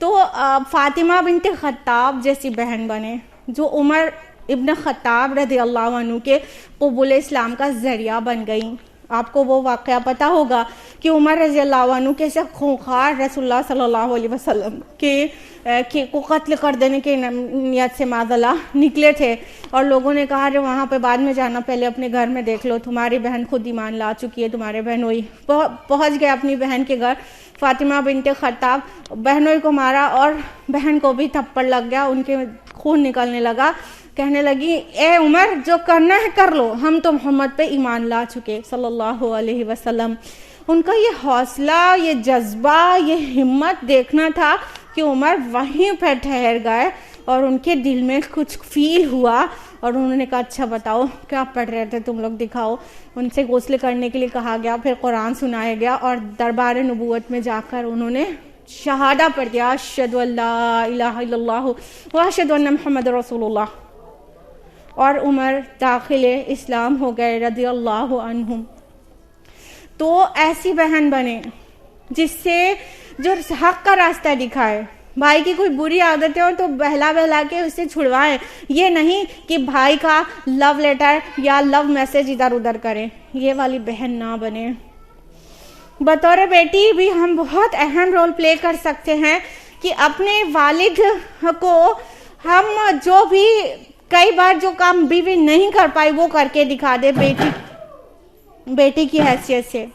S1: तो फातिमा बिन्त खत्ताब जैसी बहन बने, जो उमर इब्न खत्ताब रज़ियल्लाहु अन्हु के क़बूल इस्लाम का ज़रिया बन गई। आपको वो वाक़या पता होगा कि उमर रज़ियल्लाहु अन्हु कैसे खूंखार रसूलुल्लाह सल्लल्लाहु अलैहि वसल्लम के को कत्ल कर देने के नियत से माज़अल्लाह निकले थे, और लोगों ने कहा, अरे वहाँ पे बाद में जाना, पहले अपने घर में देख लो, तुम्हारी बहन खुद ईमान ला चुकी है, तुम्हारे बहनोई। पहुँच गए अपनी बहन के घर, फातिमा बिन्त खत्ताब, बहनोई को मारा और बहन को भी थप्पड़ लग गया, उनके खून निकलने लगा। कहने लगी, ए उमर, जो करना है कर लो, हम तो मोहम्मद पे ईमान ला चुके सल्लल्लाहु अलैहि वसल्लम। उनका ये हौसला, ये जज्बा, ये हिम्मत देखना था कि उमर वहीं पर ठहर गए और उनके दिल में कुछ फील हुआ, और उन्होंने कहा, अच्छा बताओ क्या पढ़ रहे थे तुम लोग, दिखाओ। उनसे गौसले करने के लिए कहा गया, फिर कुरान सुनाया गया, और दरबार नबूवत में जाकर उन्होंने शहादा पढ़ दिया, अशहदु अल्ला इलाहा इल्लल्लाह व अशहदु अन्ना मुहम्मद रसूलुल्लाह। और उमर दाखिले इस्लाम हो गए रज़ियल्लाहु अन्हुम। तो ऐसी बहन बने जिससे जो हक का रास्ता दिखाए। भाई की कोई बुरी आदतें हो तो बहला बहला के उससे छुड़वाएं। ये नहीं कि भाई का लव लेटर या लव मैसेज इधर उधर करें, ये वाली बहन ना बने। बतौर बेटी भी हम बहुत अहम रोल प्ले कर सकते हैं कि अपने वालिद को हम जो भी कई बार जो काम बीवी नहीं कर पाई वो करके दिखा दे बेटी की हैसियत से।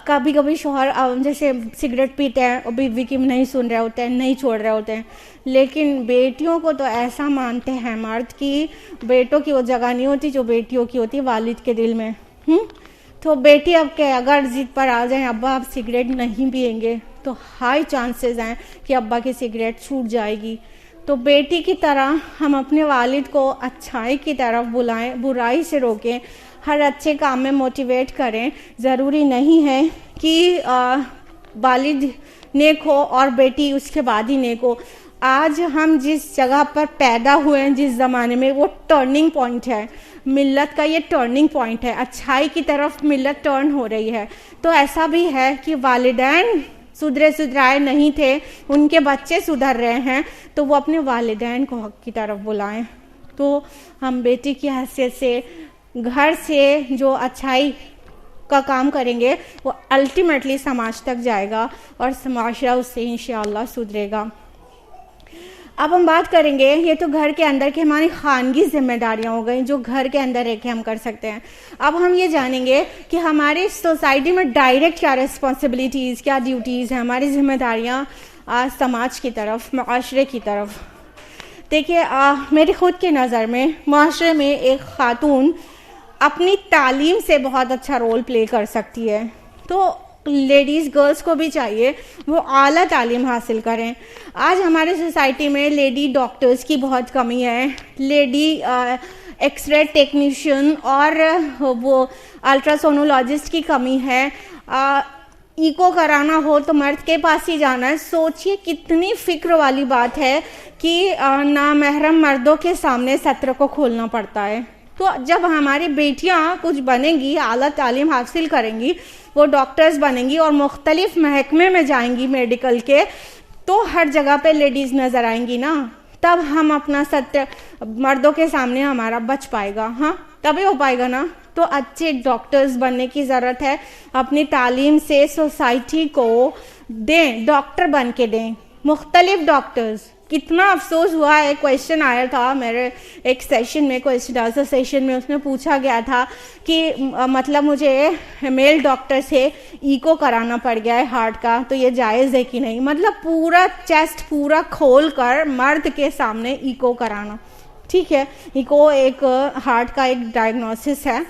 S1: कभी कभी शौहर जैसे सिगरेट पीते हैं और बीवी की नहीं सुन रहे होते हैं, नहीं छोड़ रहे होते हैं, लेकिन बेटियों को तो ऐसा मानते हैं मर्द की बेटों की वो जगह नहीं होती जो बेटियों की होती वालिद के दिल में। तो बेटी अब के अगर जिद पर आ जाए, अब्बा आप सिगरेट नहीं पिएंगे, तो हाई चांसेस हैं कि अब्बा की सिगरेट छूट जाएगी। तो बेटी की तरह हम अपने वालिद को अच्छाई की तरफ बुलाएं, बुराई से रोकें, हर अच्छे काम में मोटिवेट करें। ज़रूरी नहीं है कि वालिद नेक हो और बेटी उसके बाद ही नेक हो। आज हम जिस जगह पर पैदा हुए हैं, जिस ज़माने में, वो टर्निंग पॉइंट है, मिल्लत का ये टर्निंग पॉइंट है। अच्छाई की तरफ मिल्लत टर्न हो रही है। तो ऐसा भी है कि वालिदैन सुधरे सुधराए नहीं थे, उनके बच्चे सुधर रहे हैं, तो वो अपने वालिदैन को हक की तरफ बुलाएं। तो हम बेटी की हैसियत से घर से जो अच्छाई का काम करेंगे वो अल्टीमेटली समाज तक जाएगा और समाशरा उससे इंशाअल्लाह सुधरेगा। अब हम बात करेंगे, ये तो घर के अंदर की हमारी खानगी जिम्मेदारियां हो गई जो घर के अंदर रह के हम कर सकते हैं। अब हम ये जानेंगे कि हमारी सोसाइटी में डायरेक्ट क्या रिस्पॉन्सिबिलिटीज़, क्या ड्यूटीज़ हैं, हमारी जिम्मेदारियां समाज की तरफ, माशरे की तरफ। देखिए, मेरी खुद की नज़र में माशरे में एक ख़ातून अपनी तालीम से बहुत अच्छा रोल प्ले कर सकती है। तो लेडीज़, गर्ल्स को भी चाहिए वो आला तालीम हासिल करें। आज हमारे सोसाइटी में लेडी डॉक्टर्स की बहुत कमी है, लेडी एक्सरे टेक्नीशियन और वो अल्ट्रासोनोलॉजिस्ट की कमी है। इको कराना हो तो मर्द के पास ही जाना है। सोचिए कितनी फिक्र वाली बात है कि नामहरम मर्दों के सामने सत्र को खोलना पड़ता है। तो जब हमारी बेटियां कुछ बनेंगी, आला तालीम हासिल करेंगी, वो डॉक्टर्स बनेंगी और मुख्तलिफ महकमे में जाएंगी मेडिकल के, तो हर जगह पे लेडीज़ नज़र आएंगी ना, तब हम अपना सत्य मर्दों के सामने हमारा बच पाएगा। हाँ, तभी हो पाएगा ना। तो अच्छे डॉक्टर्स बनने की ज़रूरत है। अपनी तालीम से सोसाइटी को दें, डॉक्टर बन के दें, मुख्तलिफ डॉक्टर्स। कितना अफसोस हुआ है, क्वेश्चन आया था मेरे एक सेशन में, क्वेश्चन आंसर सेशन में, उसमें पूछा गया था कि मतलब मुझे मेल डॉक्टर से इको कराना पड़ गया है हार्ट का, तो ये जायज़ है कि नहीं। मतलब पूरा चेस्ट पूरा खोल कर मर्द के सामने इको कराना, ठीक है, इको एक हार्ट का एक डायग्नोसिस है।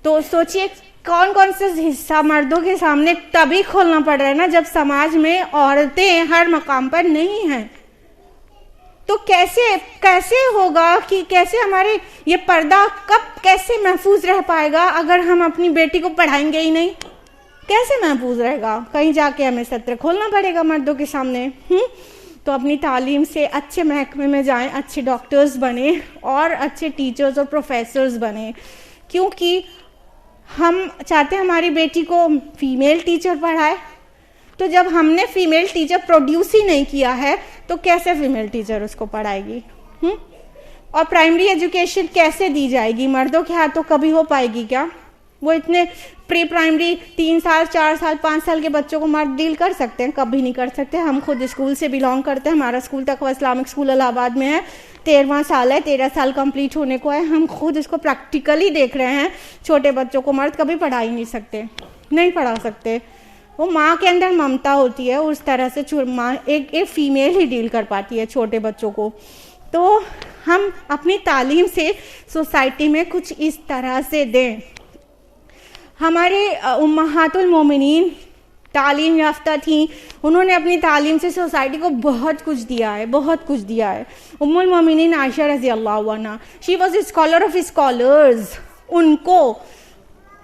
S1: तो सोचिए कौन कौन से हिस्सा मर्दों के सामने तभी खोलना पड़ रहा है ना जब समाज में औरतें हर मकाम पर नहीं हैं। तो कैसे होगा कि कैसे हमारे ये पर्दा कब कैसे महफूज रह पाएगा अगर हम अपनी बेटी को पढ़ाएंगे ही नहीं? कैसे महफूज रहेगा? कहीं जाके हमें सत्र खोलना पड़ेगा मर्दों के सामने। तो अपनी तालीम से अच्छे महकमे में जाएं, अच्छे डॉक्टर्स बने और अच्छे टीचर्स और प्रोफेसर्स बने, क्योंकि हम चाहते हैं हमारी बेटी को फीमेल टीचर पढ़ाए। तो जब हमने फीमेल टीचर प्रोड्यूस ही नहीं किया है तो कैसे फीमेल टीचर उसको पढ़ाएगी? और प्राइमरी एजुकेशन कैसे दी जाएगी? मर्दों के हाथों कभी हो पाएगी क्या? वो इतने प्री प्राइमरी 3 साल 4 साल 5 साल के बच्चों को मर्द डील कर सकते हैं? कभी नहीं कर सकते। हम खुद स्कूल से बिलोंग करते हैं, हमारा स्कूल तकवा इस्लामिक स्कूल इलाहाबाद में है, 13वां साल है, 13 साल कंप्लीट होने को है। हम खुद इसको प्रैक्टिकली देख रहे हैं। छोटे बच्चों को मर्द कभी पढ़ा ही नहीं सकते, नहीं पढ़ा सकते। वो माँ के अंदर ममता होती है, उस तरह से माँ एक फीमेल ही डील कर पाती है छोटे बच्चों को। तो हम अपनी तालीम से सोसाइटी में कुछ इस तरह से दें। हमारे उम्महातुल मोमिनीन तालीम याफ्ता थी, उन्होंने अपनी तालीम से सोसाइटी को बहुत कुछ दिया है, बहुत कुछ दिया है। उम्मुल मोमिनीन आयशा रज़ी अल्लाह अन्हा, she was a scholar of scholars. उनको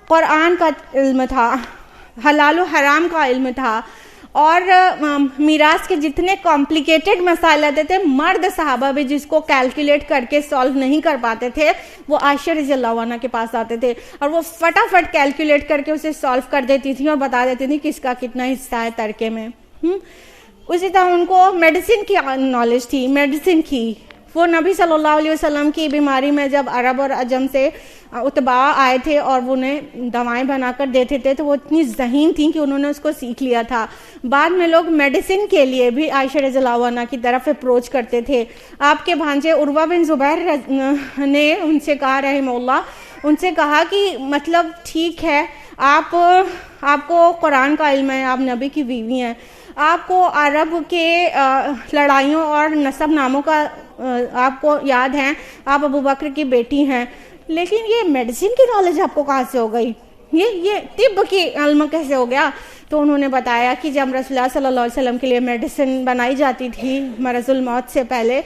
S1: कुरान का इल्म था, हलाल और हराम का इल्म था, और मीरास के जितने कॉम्प्लिकेटेड मसाइल आते थे, मर्द सहाबा भी जिसको कैलकुलेट करके सॉल्व नहीं कर पाते थे, वो आयशा रज़ी अल्लाह अन्हा के पास आते थे और वो फटाफट कैलकुलेट करके उसे सॉल्व कर देती थी और बता देती थी किसका कितना हिस्सा है तरके में। उसी तरह उनको मेडिसिन की नॉलेज थी, मेडिसिन की। वो नबी सल्लल्लाहु अलैहि वसल्लम की बीमारी में जब अरब और अजम से उतबा आए थे और वो उन्हें दवाएं बनाकर देते थे, तो वो इतनी ज़हीन थी कि उन्होंने उसको सीख लिया था। बाद में लोग मेडिसिन के लिए भी आयशा रज़ियल्लाहु अन्हा की तरफ अप्रोच करते थे। आपके भांजे उर्वा बिन ज़ुबैर ने उनसे कहा रहमहुल्लाह, उनसे कहा कि मतलब ठीक है, आपको कुरान का इल्म है, आप नबी की बीवी हैं, आपको अरब के लड़ाइयों और नसब नामों का आपको याद है, आप अबू बकर की बेटी हैं, लेकिन ये मेडिसिन की नॉलेज आपको कहाँ से हो गई? ये तिब्ब की इल्म कैसे हो गया? तो उन्होंने बताया कि जब रसूलुल्लाह सल्लल्लाहु अलैहि वसल्लम के लिए मेडिसिन बनाई जाती थी मरज़ुल मौत से पहले,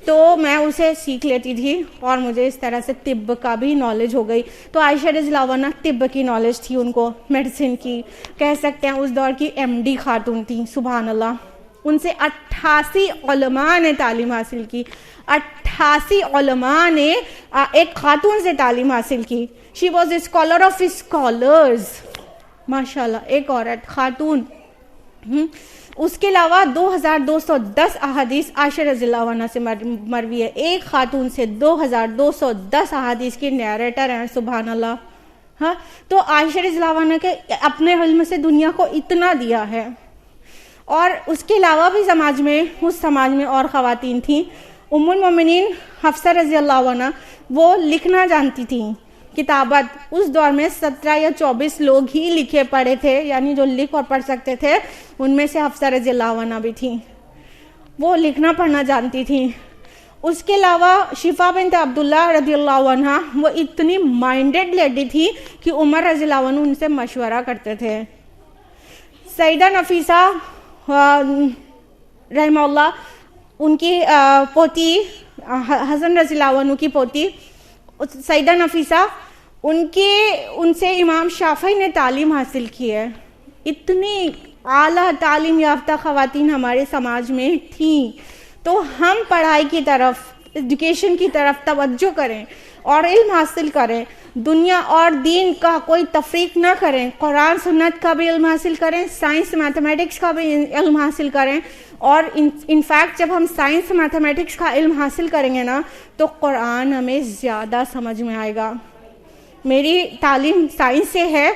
S1: तो मैं उसे सीख लेती थी और मुझे इस तरह से तिब्ब का भी नॉलेज हो गई। तो आयशा रज़ियल्लाहु अन्हा तिब्ब की नॉलेज थी उनको, मेडिसिन की, कह सकते हैं उस दौर की MD खातून थी। सुभान अल्लाह। उनसे 88 उलमा ने तालीम हासिल की। 88 उलमा ने एक खातून से तालीम हासिल की। She was a scholar of scholars, माशाल्लाह, एक औरत, खातून। उसके अलावा 2210 अहादीस आयशा रज़ियल्लाहु अन्हा से मरवी है। एक खातून से 2210 अहादीस की नैरेटर हैं, सुभान अल्लाह। हाँ, तो आयशा रज़ियल्लाहु अन्हा के अपने इल्म से दुनिया को इतना दिया है। और उसके अलावा भी समाज में, उस समाज में और ख़वातीन थीं। उम्मुल मोमिनीन हफ्सा रज़ियल्लाहु अन्हा, वो लिखना जानती थीं, किताबत। उस दौर में 17 या 24 लोग ही लिखे पढ़े थे, यानी जो लिख और पढ़ सकते थे, उनमें से हफ्सा रज़ियल्लाहु अन्हा भी थी। वो लिखना पढ़ना जानती थी। उसके अलावा शिफा बिन्त अब्दुल्लाह रज़ियल्लाहु अन्हा, वो इतनी माइंडेड लेडी थी कि उमर रज़ियल्लाहु अन्हु उनसे मशवरा करते थे। सईदा नफीसा रहमतुल्लाह, उनकी पोती, हसन रज़ियल्लाहु अन्हु की पोती सईदा नफीसा, उनसे इमाम शाफी ने तालीम हासिल की है। इतनी आला तालीम याफ्ता ख़वातीन हमारे समाज में थी। तो हम पढ़ाई की तरफ, एजुकेशन की तरफ तवज्जो करें और इल्म हासिल करें। दुनिया और दीन का कोई तफरीक ना करें। कुरान सुन्नत का भी इल्म हासिल करें, साइंस मैथमेटिक्स का भी इल्म हासिल करें। और इनफैक्ट जब हम साइंस मैथमेटिक्स का इल्म हासिल करेंगे ना, तो कुरान हमें ज़्यादा समझ में आएगा। मेरी तालीम साइंस से है,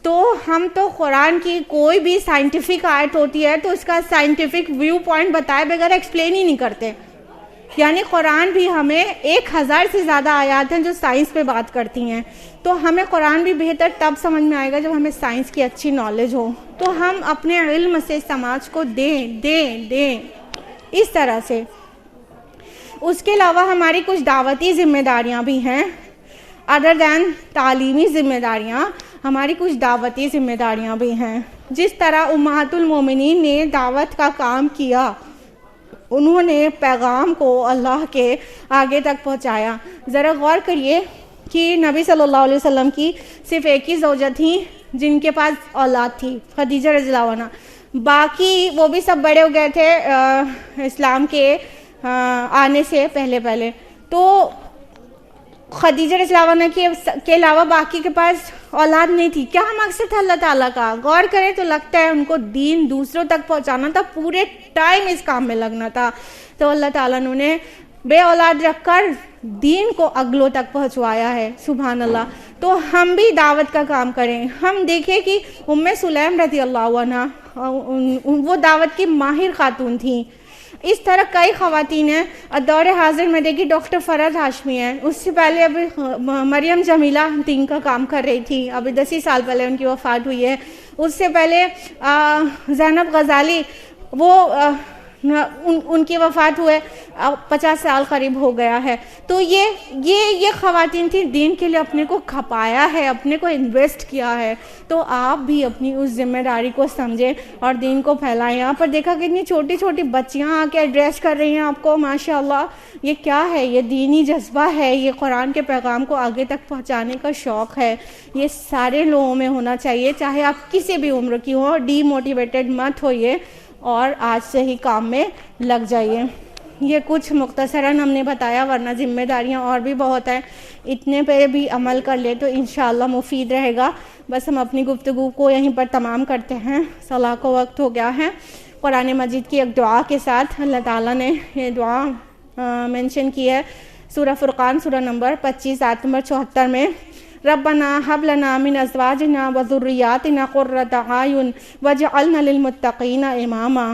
S1: तो हम तो कुरान की कोई भी साइंटिफिक आयत होती है तो उसका साइंटिफिक व्यू पॉइंट बताए बगैर एक्सप्लेन ही नहीं करते। यानी कुरान भी हमें 1000 से ज़्यादा आयात हैं जो साइंस पे बात करती हैं। तो हमें कुरान भी बेहतर तब समझ में आएगा जब हमें साइंस की अच्छी नॉलेज हो। तो हम अपने इल्म से समाज को दें इस तरह से। उसके अलावा हमारी कुछ दावती जिम्मेदारियां भी हैं। अदर दैन तालीमी जिम्मेदारियां, हमारी कुछ दावती जिम्मेदारियां भी हैं। जिस तरह उम्महातुल मोमिनीन ने दावत का काम किया, उन्होंने पैगाम को अल्लाह के आगे तक पहुंचाया। ज़रा गौर करिए कि नबी सल्लल्लाहु अलैहि वसल्लम की सिर्फ एक ही ज़ौजा थी जिनके पास औलाद थी, खदीजा रज़ियल्लाहु अन्हा। बाकी वो भी सब बड़े हो गए थे इस्लाम के आने से पहले। तो खदीजा रज़ियल्लाहु अन्हा के अलावा बाकी के पास औलाद नहीं थी। क्या मकसद था अल्लाह ताला का? गौर करें तो लगता है उनको दीन दूसरों तक पहुंचाना था, पूरे टाइम इस काम में लगना था। तो अल्लाह ताला ने बे औलाद रखकर दीन को अगलों तक पहुंचवाया है, सुभान अल्लाह। तो हम भी दावत का काम करें। हम देखें कि उम्मे सुलैम रज़ियल्लाहु अन्हा, वो दावत की माहिर खातून थी। इस तरह कई ख़वातीन हैं। दौर हाजिर में देखिए डॉक्टर फ़रहत हाशमी हैं। उससे पहले अभी मरियम जमीला दीन का काम कर रही थी, अभी 10 ही साल पहले उनकी वफ़ात हुई है। उससे पहले ज़ैनब गज़ाली, वो उनकी वफ़ात हुए 50 साल करीब हो गया है। तो ये ख़वातीन थी, दीन के लिए अपने को खपाया है, अपने को इन्वेस्ट किया है। तो आप भी अपनी उस जिम्मेदारी को समझें और दीन को फैलाएं। यहाँ पर देखा कितनी छोटी छोटी बच्चियाँ आके एड्रेस कर रही हैं आपको, माशाल्लाह। ये क्या है? ये दीनी जज्बा है, ये कुरान के पैगाम को आगे तक पहुँचाने का शौक़ है। ये सारे लोगों में होना चाहिए, चाहे आप किसी भी उम्र की हो। डीमोटिवेटेड मत होइए और आज से ही काम में लग जाइए। ये कुछ मुख्तसरन हमने बताया, वरना जिम्मेदारियां और भी बहुत हैं। इतने पे भी अमल कर ले तो इंशाअल्लाह मुफीद रहेगा। बस हम अपनी गुफ्तगू को यहीं पर तमाम करते हैं। सलाह को वक्त हो गया है। कुरान मजीद की एक दुआ के साथ अल्लाह ताला ने ये दुआ मेंशन की है सूरह फुरकान, सूरह नंबर 25 आयत नंबर 74 में। रब्बना हब लना मिन अज़वाजिना व ज़ुर्रिय्यातिना क़ुर्रता अयुन वजअलना लिलमुत्तक़ीना इमामा।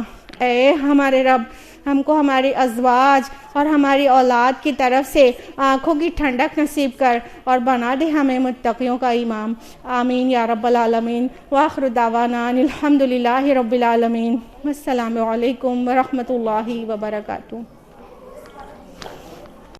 S1: ए हमारे रब, हमको हमारे अज़वाज और हमारी औलाद की तरफ से आँखों की ठंडक नसीब कर और बना दे हमें मुत्तक़ियों का इमाम। आमीन या रब्बल आलमीन। व आखिरु दावाना अनिल हम्दुलिल्लाहि रब्बिल आलमीन। अस्सलामु अलैकुम व रहमतुल्लाहि व बरकातुहू।